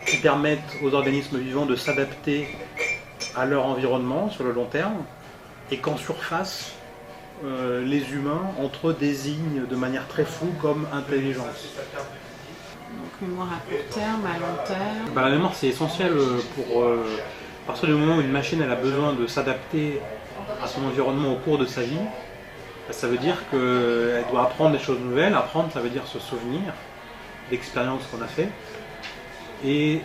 qui permettent aux organismes vivants de s'adapter à leur environnement sur le long terme, et qu'en surface, les humains entre eux désignent de manière très floue comme intelligence. Donc mémoire à court terme, à long terme. La mémoire c'est essentiel pour à partir du moment où une machine elle a besoin de s'adapter à son environnement au cours de sa vie. Ça veut dire qu'elle doit apprendre des choses nouvelles. Apprendre, ça veut dire se souvenir d'expériences qu'on a fait. et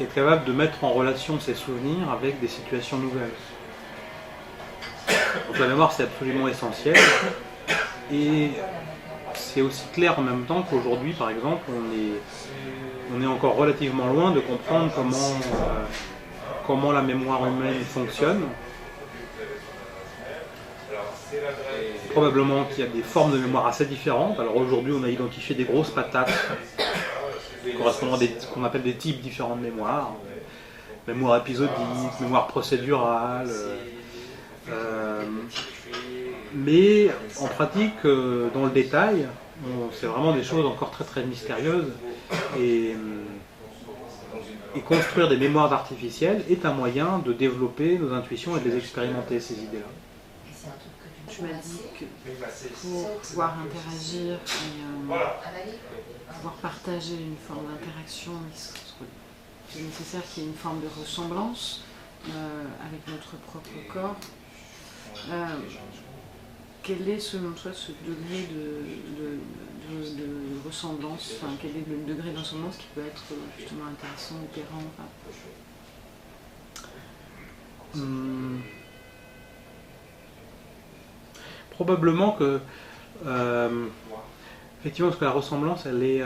être capable de mettre en relation ses souvenirs avec des situations nouvelles. Donc la mémoire, c'est absolument essentiel. Et c'est aussi clair en même temps qu'aujourd'hui, par exemple, on est encore relativement loin de comprendre comment la mémoire humaine fonctionne. Probablement qu'il y a des formes de mémoire assez différentes. Alors aujourd'hui, on a identifié des grosses patates correspondant à ce qu'on appelle des types différents de mémoire. Mémoire épisodique, mémoire procédurale. Mais en pratique, dans le détail, c'est vraiment des choses encore très très mystérieuses. Et construire des mémoires artificielles est un moyen de développer nos intuitions et de les expérimenter, ces idées-là. Tu m'as dit que pour pouvoir interagir et pouvoir partager une forme d'interaction, il est nécessaire qu'il y ait une forme de ressemblance avec notre propre corps. Quel est selon toi ce degré de ressemblance, enfin, quel est le degré de ressemblance qui peut être justement intéressant, opérant Probablement que effectivement, parce que la ressemblance, elle est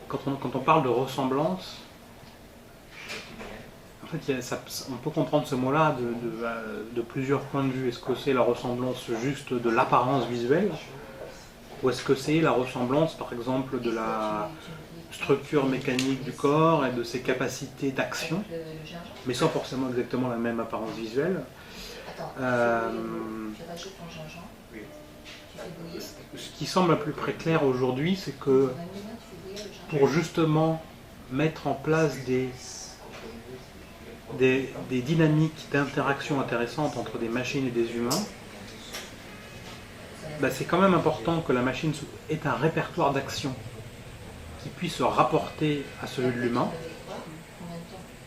quand on parle de ressemblance, en fait, on peut comprendre ce mot-là de plusieurs points de vue. Est-ce que c'est la ressemblance juste de l'apparence visuelle, ou est-ce que c'est la ressemblance, par exemple, de la structure mécanique du corps et de ses capacités d'action, mais sans forcément exactement la même apparence visuelle. Ce qui semble le plus très clair aujourd'hui, c'est que pour justement mettre en place des dynamiques d'interaction intéressantes entre des machines et des humains, c'est quand même important que la machine ait un répertoire d'action qui puisse se rapporter à celui de l'humain.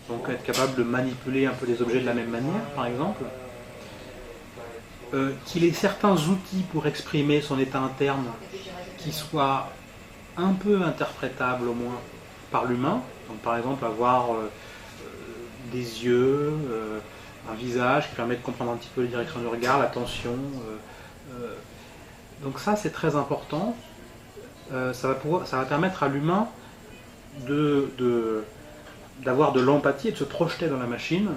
Donc être capable de manipuler un peu les objets de la même manière, par exemple. Qu'il ait certains outils pour exprimer son état interne qui soient un peu interprétables au moins par l'humain. Donc par exemple avoir des yeux, un visage qui permet de comprendre un petit peu la direction du regard, l'attention. Donc ça c'est très important. Ça va permettre à l'humain d'avoir de l'empathie et de se projeter dans la machine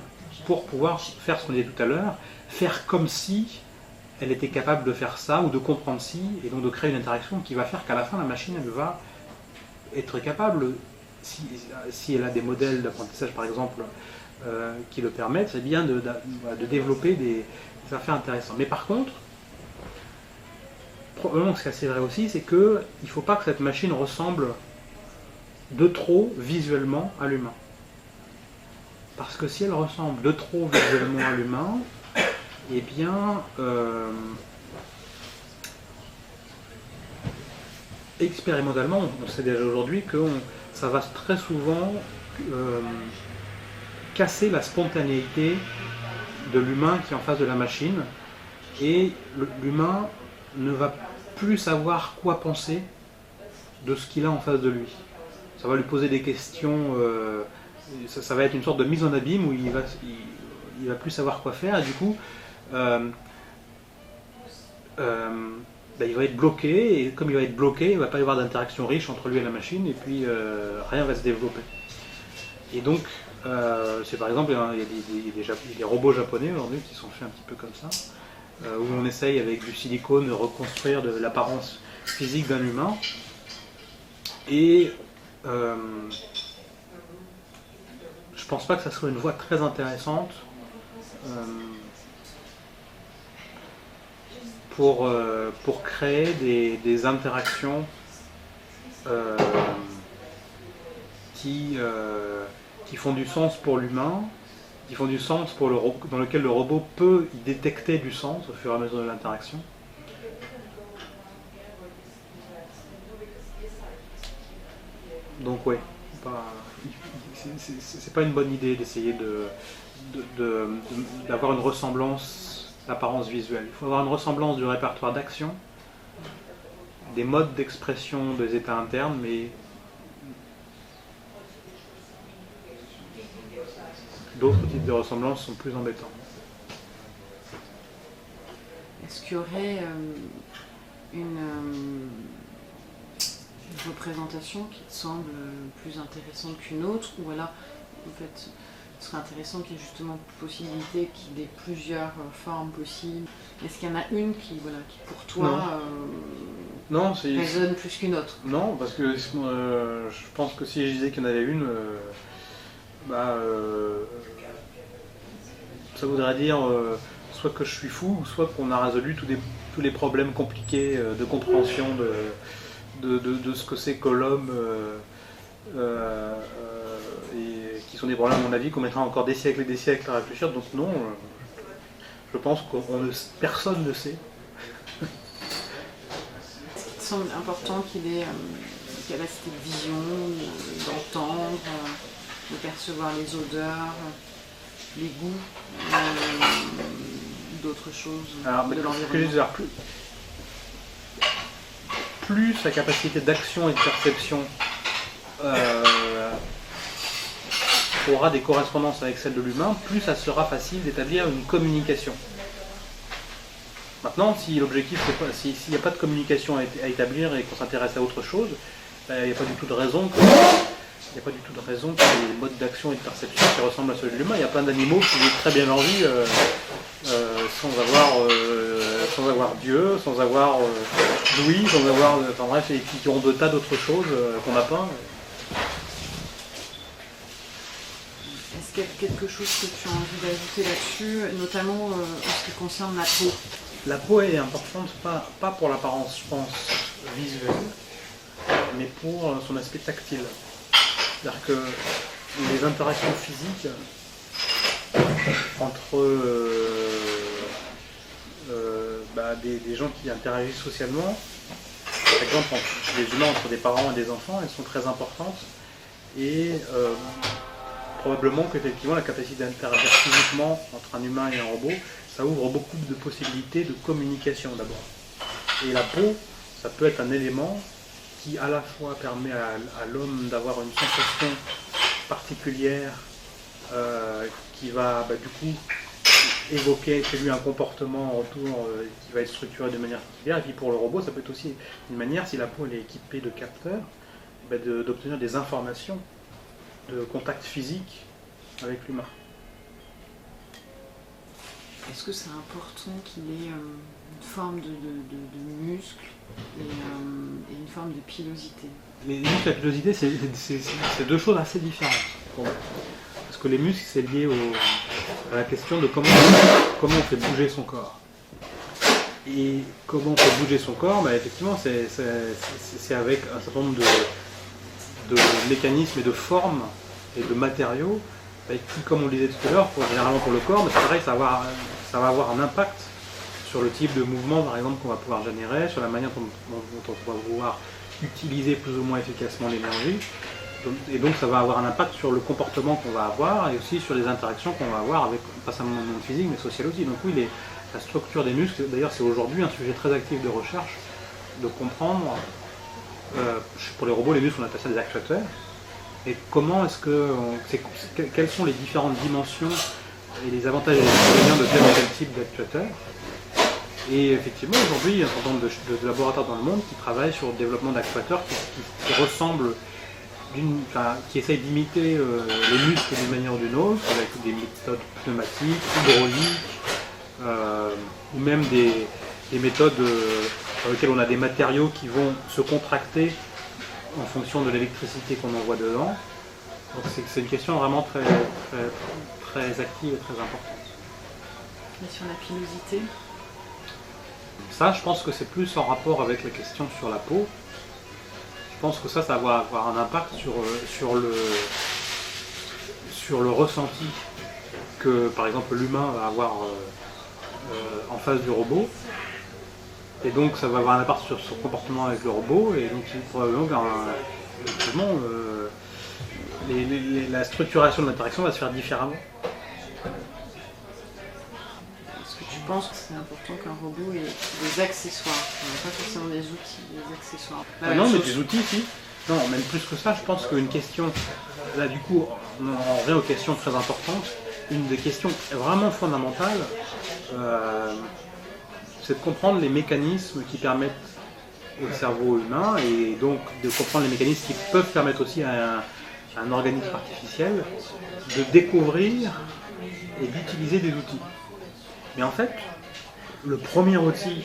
pour pouvoir faire ce qu'on disait tout à l'heure, faire comme si elle était capable de faire ça ou de comprendre si, et donc de créer une interaction qui va faire qu'à la fin la machine elle va être capable, si elle a des modèles d'apprentissage par exemple qui le permettent, c'est bien de développer des affaires intéressantes. Mais par contre, probablement ce qui est assez vrai aussi, c'est qu'il ne faut pas que cette machine ressemble de trop visuellement à l'humain. Parce que si elle ressemble de trop visuellement à l'humain, eh bien, expérimentalement, on sait déjà aujourd'hui que ça va très souvent casser la spontanéité de l'humain qui est en face de la machine, et l'humain ne va plus savoir quoi penser de ce qu'il a en face de lui. Ça va lui poser des questions, ça va être une sorte de mise en abîme où il va plus savoir quoi faire, et du coup il va être bloqué, et comme il va être bloqué, il ne va pas y avoir d'interaction riche entre lui et la machine, et puis rien ne va se développer. Et donc, c'est par exemple, il y a des robots japonais aujourd'hui qui sont faits un petit peu comme ça, où on essaye avec du silicone de reconstruire de l'apparence physique d'un humain, et je pense pas que ça soit une voie très intéressante pour créer des interactions qui font du sens pour l'humain, qui font du sens pour le robot, dans lequel le robot peut y détecter du sens au fur et à mesure de l'interaction. Donc ouais, c'est pas une bonne idée d'essayer d'avoir une ressemblance d'apparence visuelle. Il faut avoir une ressemblance du répertoire d'action, des modes d'expression des états internes, mais d'autres types de ressemblances sont plus embêtants. Est-ce qu'il y aurait une représentation qui te semble plus intéressante qu'une autre, ou alors en fait ce serait intéressant qu'il y ait justement possibilité qu'il y ait plusieurs formes possibles? Est-ce qu'il y en a une qui pour toi non, résonne plus qu'une autre? Non, parce que je pense que si je disais qu'il y en avait une, ça voudrait dire soit que je suis fou, soit qu'on a résolu tous les problèmes compliqués de compréhension de ce que c'est que l'homme, et qui sont des problèmes, à mon avis, qu'on mettra encore des siècles et des siècles à réfléchir. Donc non, je pense que personne ne sait. Est-ce qu'il te semble important qu'il ait une capacité de vision, d'entendre, de percevoir les odeurs, les goûts, d'autres choses, de l'environnement? Plus sa capacité d'action et de perception aura des correspondances avec celle de l'humain, plus ça sera facile d'établir une communication. Maintenant, si l'objectif, s'il n'y a pas de communication à établir et qu'on s'intéresse à autre chose, il n'y a pas du tout de raison que les modes d'action et de perception qui ressemblent à ceux de l'humain. Il y a plein d'animaux qui vivent très bien leur vie sans avoir Dieu, sans avoir l'ouïe, sans avoir, enfin bref, et qui ont de tas d'autres choses qu'on n'a pas. Est-ce qu'il y a quelque chose que tu as envie d'ajouter là-dessus, notamment en ce qui concerne la peau? La peau est importante, pas pour l'apparence, je pense, visuelle, mais pour son aspect tactile. C'est-à-dire que les interactions physiques entre des gens qui interagissent socialement, par exemple chez les humains entre des parents et des enfants, elles sont très importantes. Et probablement qu'effectivement la capacité d'interagir physiquement entre un humain et un robot, ça ouvre beaucoup de possibilités de communication d'abord. Et la peau, ça peut être un élément qui à la fois permet à l'homme d'avoir une sensation particulière qui va du coup évoquer chez lui un comportement autour qui va être structuré de manière particulière. Et puis pour le robot, ça peut être aussi une manière, si la peau elle est équipée de capteurs, d'obtenir des informations de contact physique avec l'humain. Est-ce que c'est important qu'il ait une forme de muscle et une forme de pilosité? Les muscles et la pilosité, c'est deux choses assez différentes. Parce que les muscles, c'est lié à la question de comment on fait bouger son corps. Et comment on fait bouger son corps, effectivement, c'est avec un certain nombre de mécanismes et de formes et de matériaux qui, comme on le disait tout à l'heure, généralement pour le corps, mais c'est pareil, ça va avoir un impact sur le type de mouvement, par exemple, qu'on va pouvoir générer, sur la manière dont on va pouvoir utiliser plus ou moins efficacement l'énergie. Et donc ça va avoir un impact sur le comportement qu'on va avoir et aussi sur les interactions qu'on va avoir avec, pas seulement le monde physique, mais social aussi. Donc oui, la structure des muscles, d'ailleurs c'est aujourd'hui un sujet très actif de recherche, de comprendre, pour les robots, les muscles on appelle ça des actuateurs, et comment quelles sont les différentes dimensions et les avantages et les inconvénients de tel ou tel type d'actuateur. Et effectivement, aujourd'hui, il y a un certain nombre de laboratoires dans le monde qui travaillent sur le développement d'actuateurs qui ressemblent, qui essayent d'imiter les muscles d'une manière ou d'une autre, avec des méthodes pneumatiques, hydrauliques, ou même des méthodes dans lesquelles on a des matériaux qui vont se contracter en fonction de l'électricité qu'on envoie dedans. Donc c'est une question vraiment très, très, très active et très importante. Et sur la pilosité? Ça, je pense que c'est plus en rapport avec la question sur la peau. Je pense que ça va avoir un impact sur le ressenti que, par exemple, l'humain va avoir en face du robot. Et donc, ça va avoir un impact sur son comportement avec le robot. Et donc, probablement, effectivement, la structuration de l'interaction va se faire différemment. Est-ce que tu penses que c'est important qu'un robot ait des accessoires, pas forcément des outils, des accessoires? Non, mais des outils, si. Non, même plus que ça, je pense qu'une question, là du coup, on revient aux questions très importantes. une des questions vraiment fondamentales, c'est de comprendre les mécanismes qui permettent au cerveau humain, et donc de comprendre les mécanismes qui peuvent permettre aussi à un organisme artificiel de découvrir et d'utiliser des outils. Mais en fait, le premier outil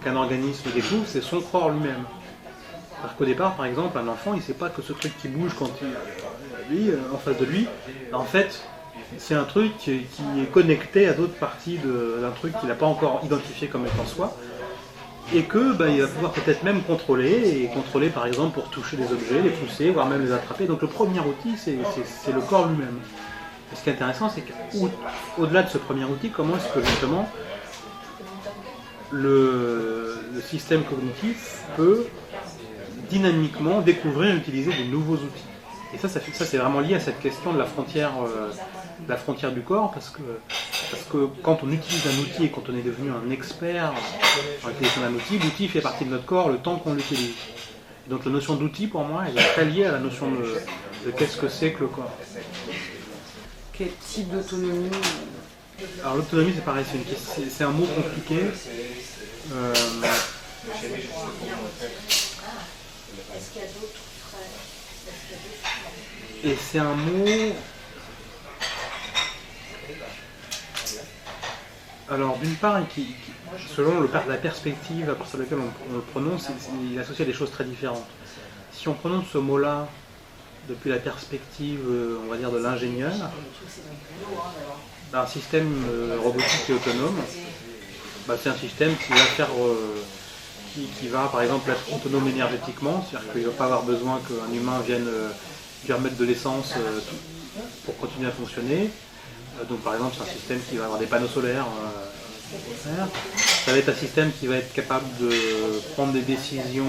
qu'un organisme découvre, c'est son corps lui-même. Parce qu'au départ, par exemple, un enfant, il ne sait pas que ce truc qui bouge quand lui, en face de lui, en fait, c'est un truc qui est connecté à d'autres parties d'un truc qu'il n'a pas encore identifié comme étant soi, et que il va pouvoir peut-être même contrôler par exemple pour toucher des objets, les pousser, voire même les attraper. Donc le premier outil, c'est le corps lui-même. Et ce qui est intéressant, c'est qu'au-delà de ce premier outil, comment est-ce que justement le système cognitif peut dynamiquement découvrir et utiliser de nouveaux outils. Et ça c'est vraiment lié à cette question de la frontière du corps, parce que quand on utilise un outil et quand on est devenu un expert en l'utilisation d'un outil, l'outil fait partie de notre corps le temps qu'on l'utilise. Donc la notion d'outil, pour moi, elle est très liée à la notion de qu'est-ce que c'est que le corps. Quel type d'autonomie Alors l'autonomie, c'est pareil, c'est un mot compliqué. Et c'est un mot... Alors d'une part, selon la perspective à partir de laquelle on le prononce, il est associé à des choses très différentes. Si on prononce ce mot-là depuis la perspective, on va dire, de l'ingénieur, un système robotique et autonome, c'est un système qui va faire... qui va par exemple être autonome énergétiquement, c'est-à-dire qu'il ne va pas avoir besoin qu'un humain vienne lui remettre de l'essence pour continuer à fonctionner. Donc par exemple, c'est un système qui va avoir des panneaux solaires. Ça va être un système qui va être capable de prendre des décisions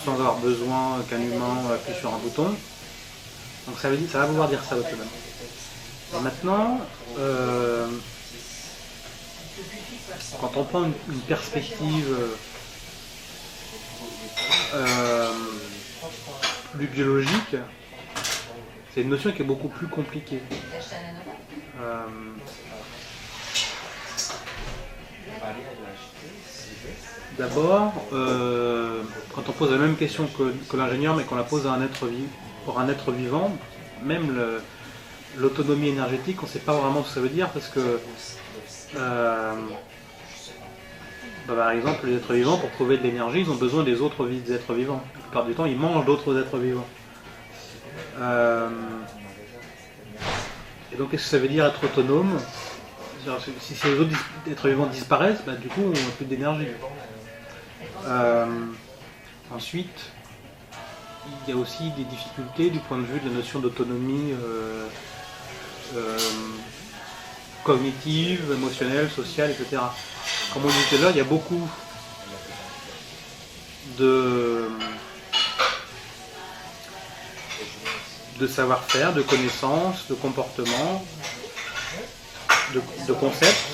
sans avoir besoin qu'un humain appuie sur un bouton. Donc ça va vouloir dire ça, autonome. Et maintenant, quand on prend une perspective plus biologique, c'est une notion qui est beaucoup plus compliquée. D'abord, quand on pose la même question que l'ingénieur, mais qu'on la pose à pour un être vivant, même l'autonomie énergétique, on ne sait pas vraiment ce que ça veut dire, parce que par exemple, les êtres vivants, pour trouver de l'énergie, ils ont besoin des autres êtres vivants. La plupart du temps, ils mangent d'autres êtres vivants. Et donc, qu'est-ce que ça veut dire être autonome? Si ces autres êtres vivants disparaissent, du coup, on n'a plus d'énergie. Ensuite, il y a aussi des difficultés du point de vue de la notion d'autonomie cognitive, émotionnelle, sociale, etc. Comme on disait tout à l'heure, il y a beaucoup de savoir-faire, de connaissances, de comportements, de concepts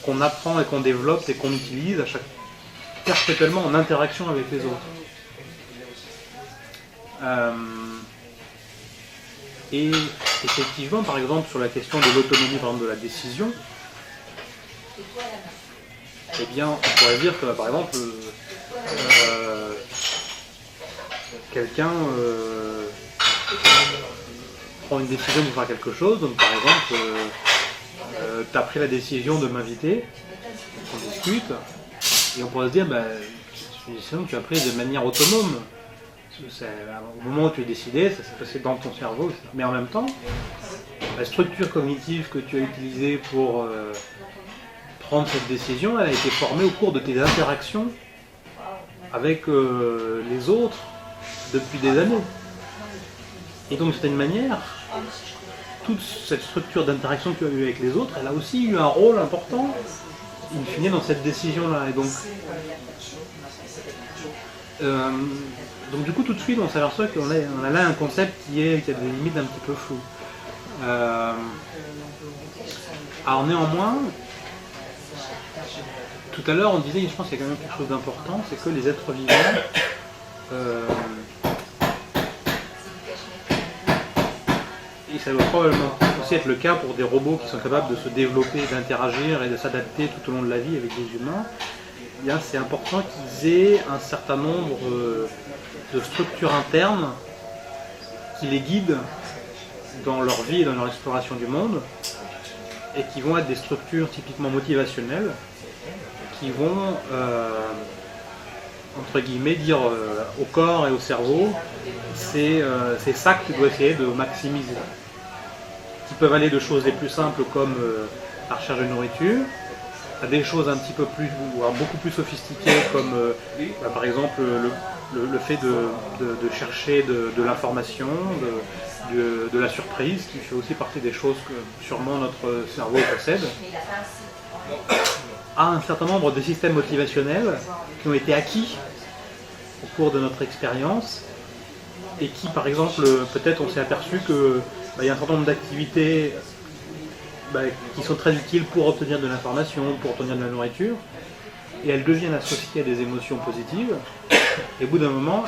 qu'on apprend et qu'on développe et qu'on utilise perpétuellement en interaction avec les autres. Et effectivement, par exemple, sur la question de l'autonomie, par exemple, de la décision, eh bien, on pourrait dire que, par exemple, quelqu'un prend une décision de faire quelque chose, donc par exemple, tu as pris la décision de m'inviter, on discute, et on pourrait se dire, c'est une décision que tu as prise de manière autonome. Au moment où tu es décidé, ça s'est passé dans ton cerveau, mais en même temps, la structure cognitive que tu as utilisée pour prendre cette décision, elle a été formée au cours de tes interactions avec les autres depuis des années. Et donc, d'une certaine manière, toute cette structure d'interaction que tu as eue avec les autres, elle a aussi eu un rôle important, in fine, dans cette décision-là. Et donc du coup, tout de suite, on s'aperçoit qu'on a là un concept qui a des limites un petit peu floues. Alors néanmoins, tout à l'heure, on disait, je pense qu'il y a quand même quelque chose d'important, c'est que les êtres vivants et ça doit probablement aussi être le cas pour des robots qui sont capables de se développer, d'interagir et de s'adapter tout au long de la vie avec des humains, eh bien c'est important qu'ils aient un certain nombre de structures internes qui les guident dans leur vie et dans leur exploration du monde, et qui vont être des structures typiquement motivationnelles, qui vont, entre guillemets, dire au corps et au cerveau, c'est ça que tu dois essayer de maximiser. Qui peuvent aller de choses les plus simples comme la recherche de nourriture, à des choses un petit peu plus, ou beaucoup plus sophistiquées comme par exemple le fait de chercher de l'information, de la surprise, qui fait aussi partie des choses que sûrement notre cerveau possède, à un certain nombre de systèmes motivationnels qui ont été acquis au cours de notre expérience et qui, par exemple, peut-être on s'est aperçu que y a un certain nombre d'activités qui sont très utiles pour obtenir de l'information, pour obtenir de la nourriture, et elles deviennent associées à des émotions positives, et au bout d'un moment,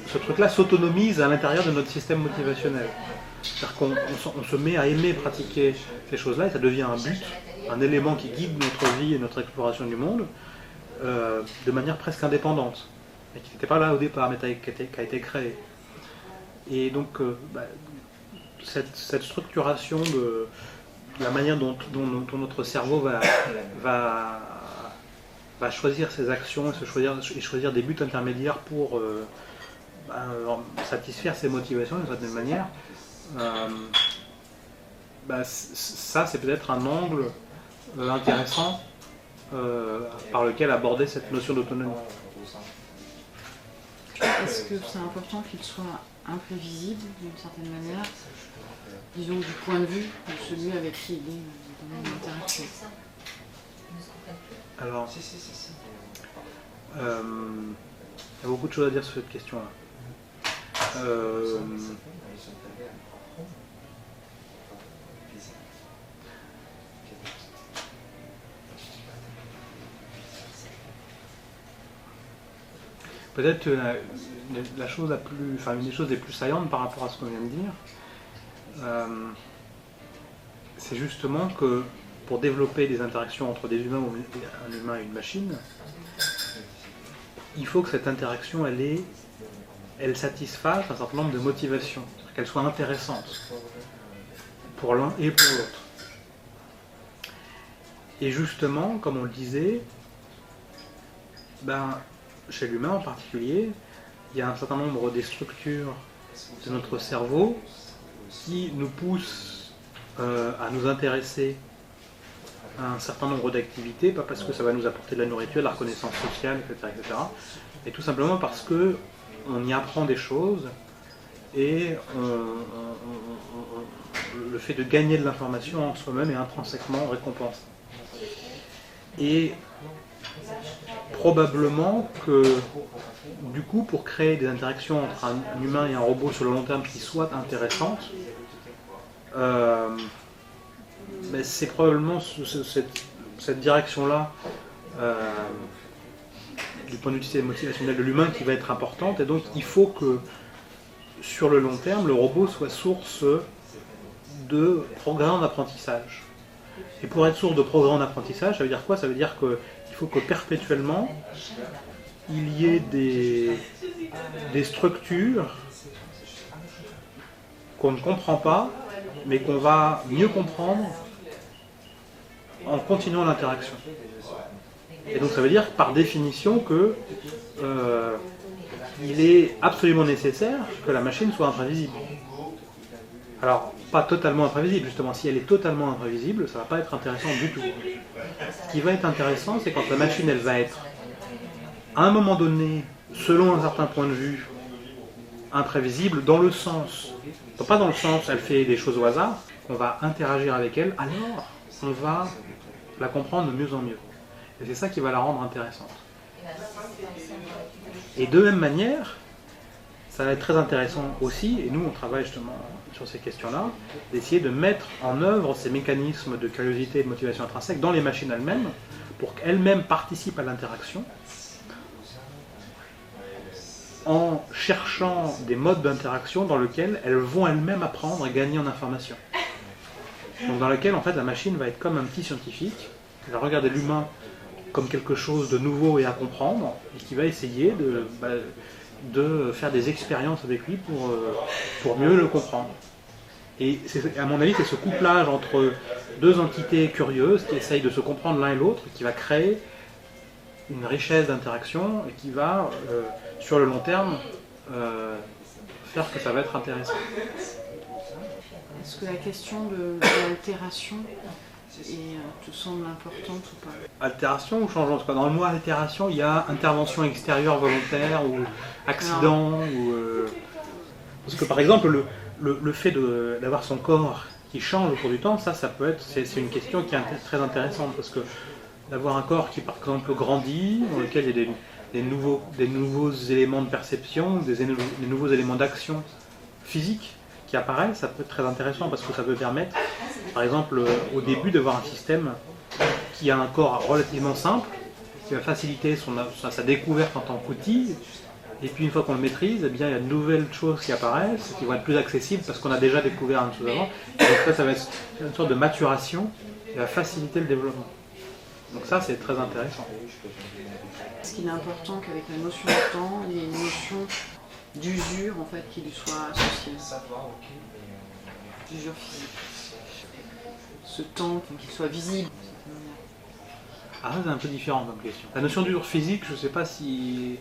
ce truc-là s'autonomise à l'intérieur de notre système motivationnel. C'est-à-dire qu'on se met à aimer pratiquer ces choses-là, et ça devient un but, un élément qui guide notre vie et notre exploration du monde, de manière presque indépendante, et qui n'était pas là au départ, mais qui a été créé. Et donc, cette structuration de la manière dont notre cerveau va choisir ses actions et choisir des buts intermédiaires pour satisfaire ses motivations d'une certaine manière, ça c'est peut-être un angle intéressant par lequel aborder cette notion d'autonomie. Est-ce que c'est important qu'il soit imprévisible d'une certaine manière, disons du point de vue de celui avec qui il est dans l'interaction? Alors, il y a beaucoup de choses à dire sur cette question-là. Peut-être une des choses les plus saillantes par rapport à ce qu'on vient de dire, c'est justement que pour développer des interactions entre des humains ou un humain et une machine, il faut que cette interaction elle satisfasse un certain nombre de motivations, qu'elle soit intéressante pour l'un et pour l'autre. Et justement, comme on le disait, chez l'humain en particulier, il y a un certain nombre des structures de notre cerveau qui nous poussent à nous intéresser à un certain nombre d'activités, pas parce que ça va nous apporter de la nourriture, de la reconnaissance sociale, etc., mais tout simplement parce que on y apprend des choses et le fait de gagner de l'information en soi-même est intrinsèquement récompensé. Et probablement que, du coup, pour créer des interactions entre un humain et un robot sur le long terme qui soient intéressantes, c'est probablement cette direction-là, du point de vue du système motivationnel de l'humain, qui va être importante, et donc il faut que, sur le long terme, le robot soit source de programmes d'apprentissage. Et pour être source de programmes d'apprentissage, ça veut dire quoi? Ça veut dire qu'il faut que perpétuellement, il y ait des structures qu'on ne comprend pas, mais qu'on va mieux comprendre en continuant l'interaction. Et donc ça veut dire par définition que il est absolument nécessaire que la machine soit imprévisible. Alors, pas totalement imprévisible, justement. Si elle est totalement imprévisible, ça ne va pas être intéressant du tout. Ce qui va être intéressant, c'est quand la machine, elle va être, à un moment donné, selon un certain point de vue, imprévisible, dans le sens, pas dans le sens, elle fait des choses au hasard, on va interagir avec elle, alors on va la comprendre de mieux en mieux. Et c'est ça qui va la rendre intéressante. Et de même manière, ça va être très intéressant aussi, et nous on travaille justement sur ces questions-là, d'essayer de mettre en œuvre ces mécanismes de curiosité et de motivation intrinsèque dans les machines elles-mêmes, pour qu'elles-mêmes participent à l'interaction, en cherchant des modes d'interaction dans lesquels elles vont elles-mêmes apprendre et gagner en information. Donc dans lequel en fait la machine va être comme un petit scientifique, qui va regarder l'humain comme quelque chose de nouveau et à comprendre, et qui va essayer de faire des expériences avec lui pour mieux le comprendre. Et à mon avis, c'est ce couplage entre deux entités curieuses qui essayent de se comprendre l'un et l'autre qui va créer une richesse d'interaction et qui va, sur le long terme, faire que ça va être intéressant. Est-ce que la question de l'altération te semble importante ou pas? Altération ou changement? Dans le mot altération, il y a intervention extérieure volontaire ou accident. Parce que par exemple, le fait d'avoir son corps qui change au cours du temps, ça peut être, c'est une question qui est très intéressante parce que d'avoir un corps qui par exemple grandit, dans lequel il y a des nouveaux éléments de perception, des nouveaux éléments d'action physique qui apparaissent, ça peut être très intéressant parce que ça peut permettre, par exemple, au début d'avoir un système qui a un corps relativement simple, qui va faciliter sa découverte en tant qu'outil. Et puis une fois qu'on le maîtrise, eh bien, il y a de nouvelles choses qui apparaissent, qui vont être plus accessibles parce qu'on a déjà découvert une chose avant. Et donc ça va être une sorte de maturation qui va faciliter le développement. Donc ça, c'est très intéressant. Est-ce qu'il est important qu'avec la notion de temps, il y ait une notion d'usure en fait, qui lui soit associée? D'usure physique. Ce temps, qu'il soit visible. Ah, c'est un peu différent comme question. La notion d'usure physique, je ne sais pas si...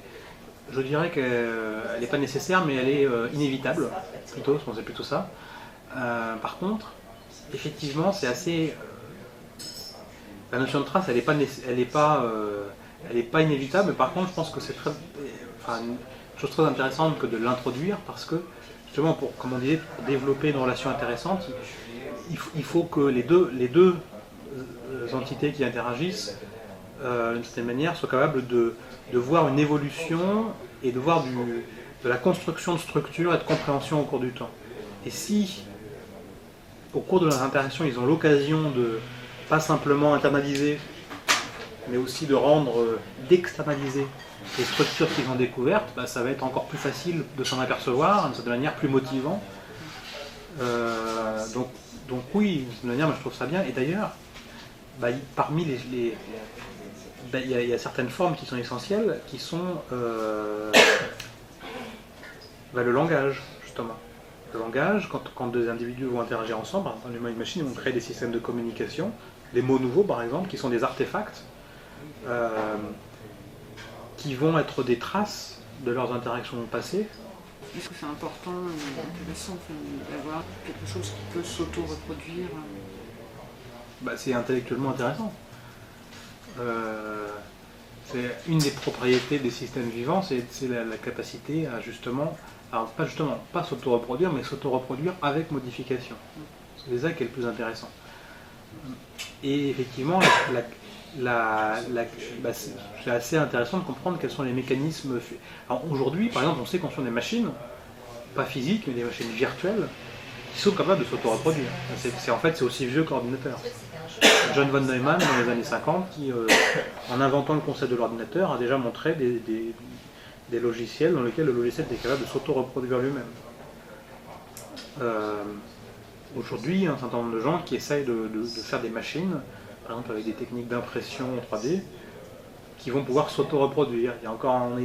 Je dirais qu'elle n'est pas nécessaire, mais elle est inévitable, plutôt, je pensais plutôt ça. Par contre, effectivement, c'est assez... la notion de trace, elle n'est pas inévitable, mais par contre, je pense que c'est une chose très intéressante que de l'introduire, parce que, justement, comme on disait, pour développer une relation intéressante, il faut que les deux entités qui interagissent, d'une certaine manière, soient capables de voir une évolution et de voir de la construction de structure et de compréhension au cours du temps. Et si, au cours de leurs interactions, ils ont l'occasion de pas simplement internaliser, mais aussi d'externaliser les structures qu'ils ont découvertes, ça va être encore plus facile de s'en apercevoir, de manière plus motivante. Donc oui, de cette manière, moi, je trouve ça bien. Et d'ailleurs, parmi il y a certaines formes qui sont essentielles, qui sont le langage, justement. Le langage, quand deux individus vont interagir ensemble, par exemple, l'humain et une machine, ils vont créer des systèmes de communication, des mots nouveaux, par exemple, qui sont des artefacts, qui vont être des traces de leurs interactions passées. Est-ce que c'est important et intéressant d'avoir quelque chose qui peut s'auto-reproduire? C'est intellectuellement intéressant. C'est une des propriétés des systèmes vivants, c'est la capacité à pas s'auto-reproduire, mais s'auto-reproduire avec modification. C'est ça qui est le plus intéressant. Et effectivement, c'est assez intéressant de comprendre quels sont les mécanismes. Alors aujourd'hui, par exemple, on sait qu'on sont des machines, pas physiques, mais des machines virtuelles, qui sont capables de s'auto-reproduire. C'est aussi vieux qu'ordinateur. John von Neumann, dans les années 50, qui, en inventant le concept de l'ordinateur, a déjà montré des logiciels dans lesquels le logiciel était capable de s'auto-reproduire lui-même. Aujourd'hui, il y a un certain nombre de gens qui essayent de faire des machines, par exemple avec des techniques d'impression 3D, qui vont pouvoir s'auto-reproduire. Il y a encore un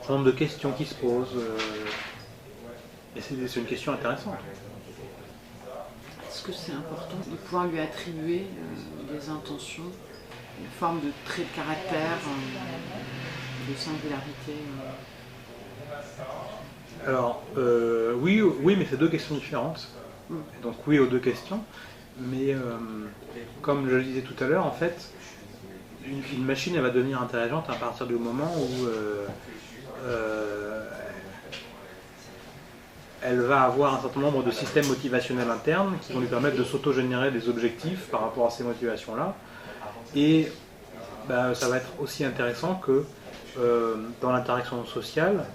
certain nombre de questions qui se posent, et c'est une question intéressante. Est-ce que c'est important de pouvoir lui attribuer des intentions, une forme de trait de caractère, de singularité? Alors, oui, mais c'est deux questions différentes. Et donc oui aux deux questions. Mais comme je le disais tout à l'heure, en fait, une machine elle va devenir intelligente à partir du moment où elle va avoir un certain nombre de systèmes motivationnels internes qui vont lui permettre de s'auto-générer des objectifs par rapport à ces motivations-là. Et ça va être aussi intéressant que dans l'interaction sociale,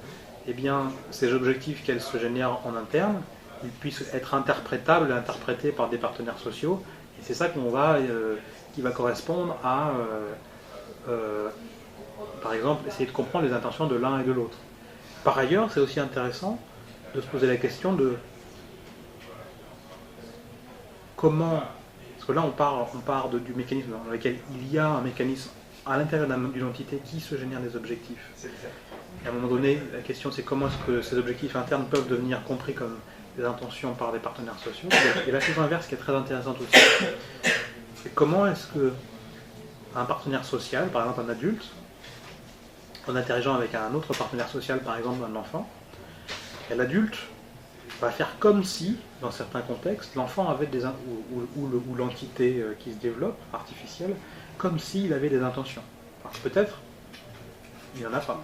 eh bien, ces objectifs qu'elle se génère en interne, ils puissent être interprétables et interprétés par des partenaires sociaux. Et c'est ça qui va correspondre à, par exemple, essayer de comprendre les intentions de l'un et de l'autre. Par ailleurs, c'est aussi intéressant de se poser la question de comment, parce que là on part du mécanisme dans lequel il y a un mécanisme à l'intérieur d'une entité qui se génère des objectifs. Et à un moment donné, la question c'est comment est-ce que ces objectifs internes peuvent devenir compris comme des intentions par des partenaires sociaux. Et la chose inverse qui est très intéressante aussi, c'est comment est-ce que un partenaire social, par exemple un adulte, en interagissant avec un autre partenaire social, par exemple un enfant, et l'adulte va faire comme si, dans certains contextes, l'enfant avait ou l'entité qui se développe, artificielle, comme s'il avait des intentions. Alors, peut-être, il n'y en a pas.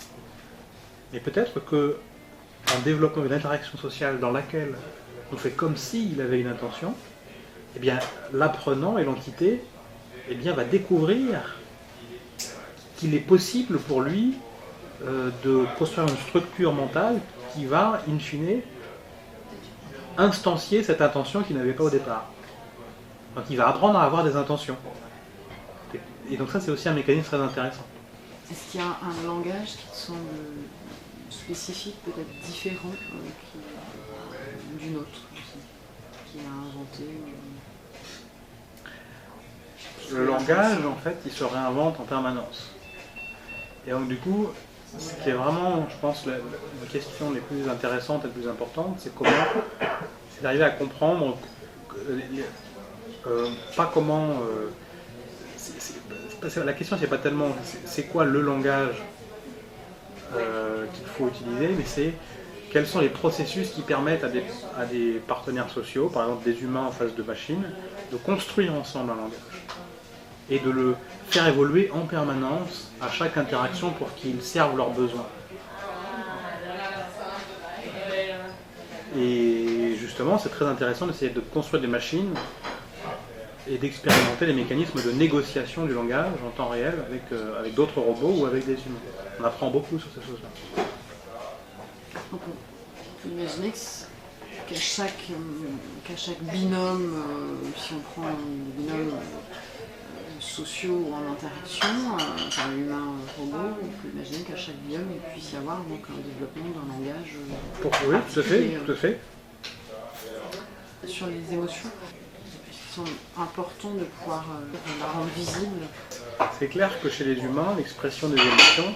Mais peut-être qu'en développant une interaction sociale dans laquelle on fait comme s'il avait une intention, eh bien, l'apprenant et l'entité va découvrir qu'il est possible pour lui de construire une structure mentale qui va, in fine, instancier cette intention qu'il n'avait pas au départ. Donc il va apprendre à avoir des intentions. Et donc ça, c'est aussi un mécanisme très intéressant. Est-ce qu'il y a un langage qui te semble spécifique, peut-être différent d'une autre qui a inventé Le langage, en fait, il se réinvente en permanence. Et donc du coup, ce qui est vraiment, je pense, la question les plus intéressantes et les plus importantes, c'est d'arriver à comprendre, pas comment... la question, c'est pas tellement c'est quoi le langage qu'il faut utiliser, mais c'est quels sont les processus qui permettent à des partenaires sociaux, par exemple des humains en face de machines, de construire ensemble un langage et de le faire évoluer en permanence à chaque interaction pour qu'il serve leurs besoins. Et justement, c'est très intéressant d'essayer de construire des machines et d'expérimenter les mécanismes de négociation du langage en temps réel avec d'autres robots ou avec des humains. On apprend beaucoup sur ces choses-là. Donc on peut imaginer qu'à chaque binôme, si on prend des binômes sociaux ou en interaction, humain-robot, on peut imaginer qu'à chaque binôme il puisse y avoir donc, un développement d'un langage. Oui, tout à fait. Sur les émotions, il semble important de pouvoir la rendre visible. C'est clair que chez les humains, l'expression des émotions,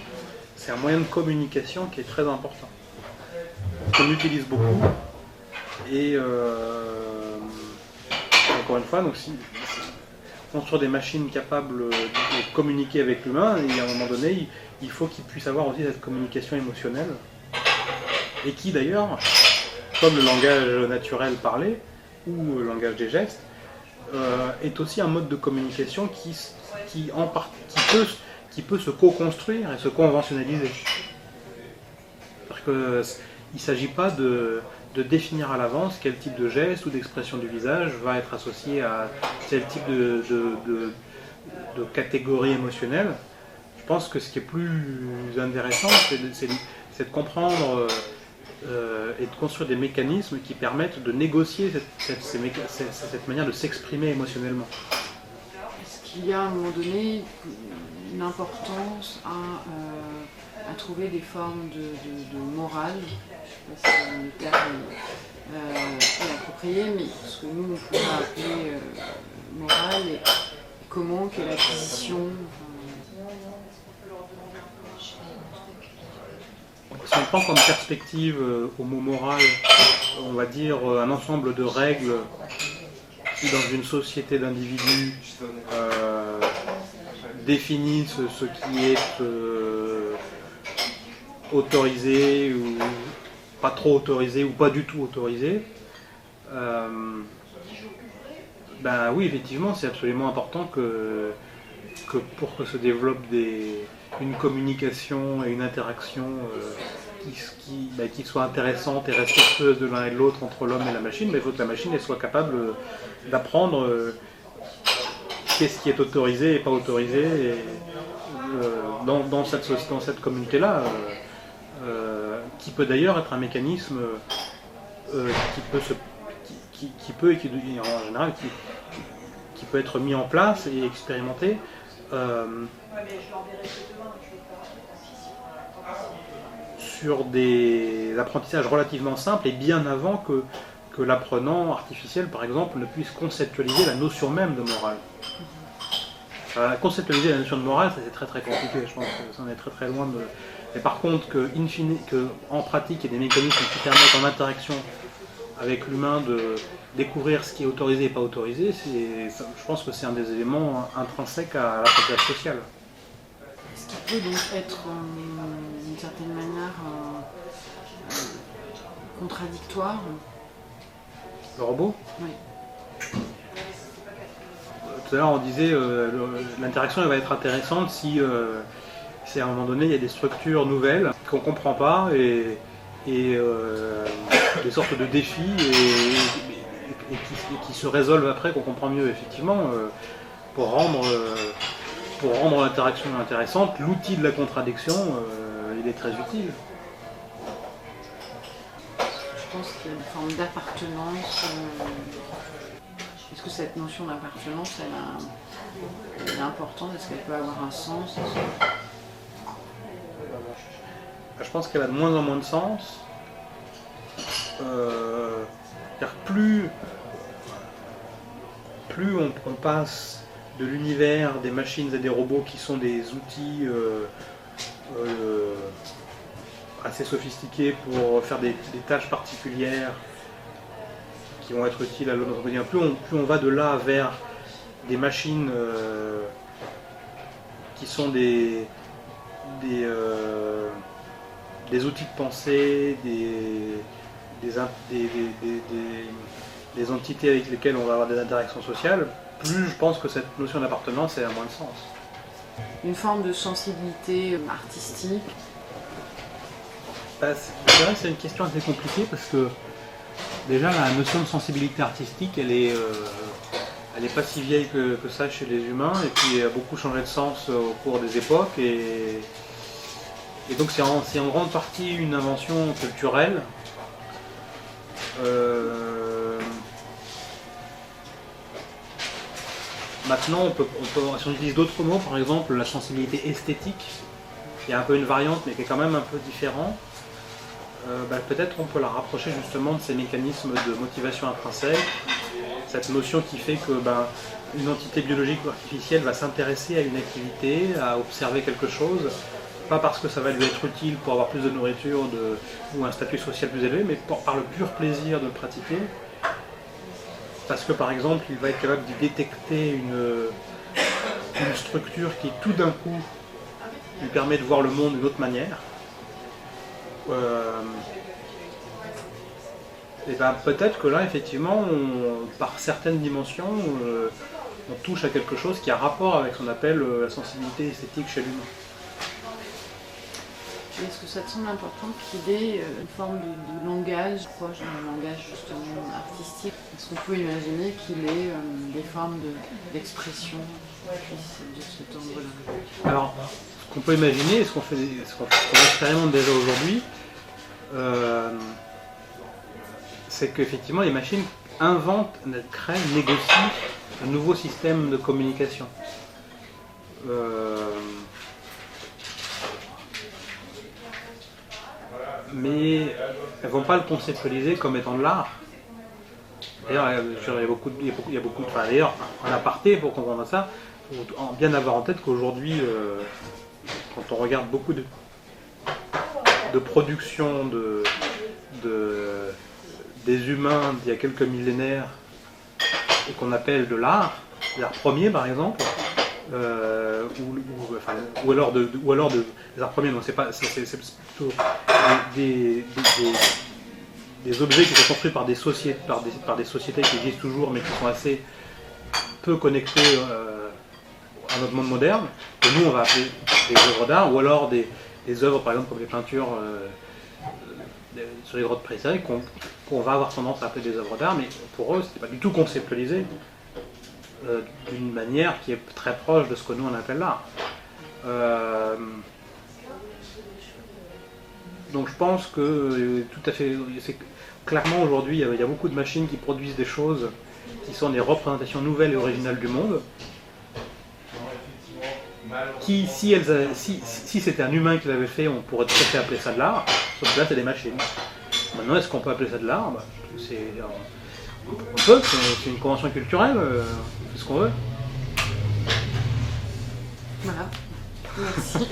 c'est un moyen de communication qui est très important. On utilise beaucoup. Et encore une fois, donc si construire des machines capables de communiquer avec l'humain, et à un moment donné, il faut qu'ils puissent avoir aussi cette communication émotionnelle. Et qui d'ailleurs, comme le langage naturel parlé, ou le langage des gestes, est aussi un mode de communication qui peut se co-construire et se conventionnaliser. Parce qu'il ne s'agit pas de définir à l'avance quel type de geste ou d'expression du visage va être associé à tel type de catégorie émotionnelle. Je pense que ce qui est plus intéressant, c'est de comprendre et de construire des mécanismes qui permettent de négocier cette manière de s'exprimer émotionnellement. Est-ce qu'il y a à un moment donné une importance à trouver des formes de morale, je ne sais pas si le terme est approprié, mais ce que nous on pourrait appeler morale, et comment, quelle acquisition. Si on prend comme perspective au mot moral, on va dire un ensemble de règles qui, dans une société d'individus, définissent ce qui est autorisé ou pas trop autorisé ou pas du tout autorisé, oui, effectivement, c'est absolument important que pour que se développe une communication et une interaction qui soit intéressante et respectueuse de l'un et de l'autre entre l'homme et la machine, il faut que la machine elle soit capable d'apprendre qu'est-ce qui est autorisé et pas autorisé dans cette communauté-là, qui peut d'ailleurs être un mécanisme qui peut être mis en place et expérimenté sur des apprentissages relativement simples et bien avant que l'apprenant artificiel, par exemple, ne puisse conceptualiser la notion même de morale. Conceptualiser la notion de morale, ça c'est très très compliqué, je pense que ça en est très très loin de... Mais par contre, en pratique, il y a des mécanismes qui permettent en interaction avec l'humain de découvrir ce qui est autorisé et pas autorisé, je pense que c'est un des éléments intrinsèques à l'apprentissage social. Est-ce qu'il peut donc être, d'une certaine manière, contradictoire? Le robot? Oui. Tout à l'heure on disait l'interaction elle va être intéressante si à un moment donné il y a des structures nouvelles qu'on ne comprend pas et des sortes de défis et qui se résolvent après, qu'on comprend mieux. Effectivement, pour rendre l'interaction intéressante, l'outil de la contradiction il est très utile. Je pense qu'il y a une forme d'appartenance. Est-ce que cette notion d'appartenance, elle est importante? Est-ce qu'elle peut avoir un sens? Je pense qu'elle a de moins en moins de sens. Plus on passe de l'univers des machines et des robots qui sont des outils assez sophistiqués pour faire des tâches particulières qui vont être utiles à notre quotidien, plus on va de là vers des machines qui sont des outils de pensée, des entités avec lesquelles on va avoir des interactions sociales, plus je pense que cette notion d'appartenance a moins de sens. Une forme de sensibilité artistique. C'est vrai que c'est une question assez compliquée parce que déjà la notion de sensibilité artistique elle est pas si vieille que ça chez les humains et puis elle a beaucoup changé de sens au cours des époques et donc c'est en grande partie une invention culturelle. Maintenant, si on utilise d'autres mots, par exemple la sensibilité esthétique, qui est un peu une variante mais qui est quand même un peu différente, peut-être on peut la rapprocher justement de ces mécanismes de motivation intrinsèque, cette notion qui fait que une entité biologique ou artificielle va s'intéresser à une activité, à observer quelque chose, pas parce que ça va lui être utile pour avoir plus de nourriture ou un statut social plus élevé, mais par le pur plaisir de le pratiquer. Parce que par exemple, il va être capable d'y détecter une structure qui tout d'un coup lui permet de voir le monde d'une autre manière. Et peut-être que là, effectivement, par certaines dimensions, on touche à quelque chose qui a rapport avec ce qu'on appelle la sensibilité esthétique chez l'humain. Est-ce que ça te semble important qu'il ait une forme de langage proche d'un langage justement artistique? Est-ce qu'on peut imaginer qu'il ait des formes d'expression de cet ordre-là? Alors, ce qu'on peut imaginer, ce qu'on expérimente déjà aujourd'hui, c'est qu'effectivement les machines inventent, créent, négocient un nouveau système de communication. Mais elles ne vont pas le conceptualiser comme étant de l'art. D'ailleurs, il y a beaucoup de... D'ailleurs, en aparté, pour comprendre ça, il faut bien avoir en tête qu'aujourd'hui, quand on regarde beaucoup de production des humains d'il y a quelques millénaires et qu'on appelle de l'art premier par exemple, ou alors des arts premiers, donc c'est plutôt des objets qui sont construits par des sociétés qui existent toujours mais qui sont assez peu connectés à notre monde moderne, que nous on va appeler des œuvres d'art, ou alors des œuvres par exemple comme les peintures sur les grottes préhistoriques qu'on va avoir tendance à appeler des œuvres d'art, mais pour eux c'est pas du tout conceptualisé d'une manière qui est très proche de ce que nous on appelle l'art. Donc je pense que tout à fait, clairement aujourd'hui il y a beaucoup de machines qui produisent des choses qui sont des représentations nouvelles et originales du monde, si c'était un humain qui l'avait fait, on pourrait tout à fait appeler ça de l'art, sauf que là c'est des machines. Maintenant, est-ce qu'on peut appeler ça de l'art? On peut, c'est une convention culturelle, on fait ce qu'on veut. Voilà. Merci.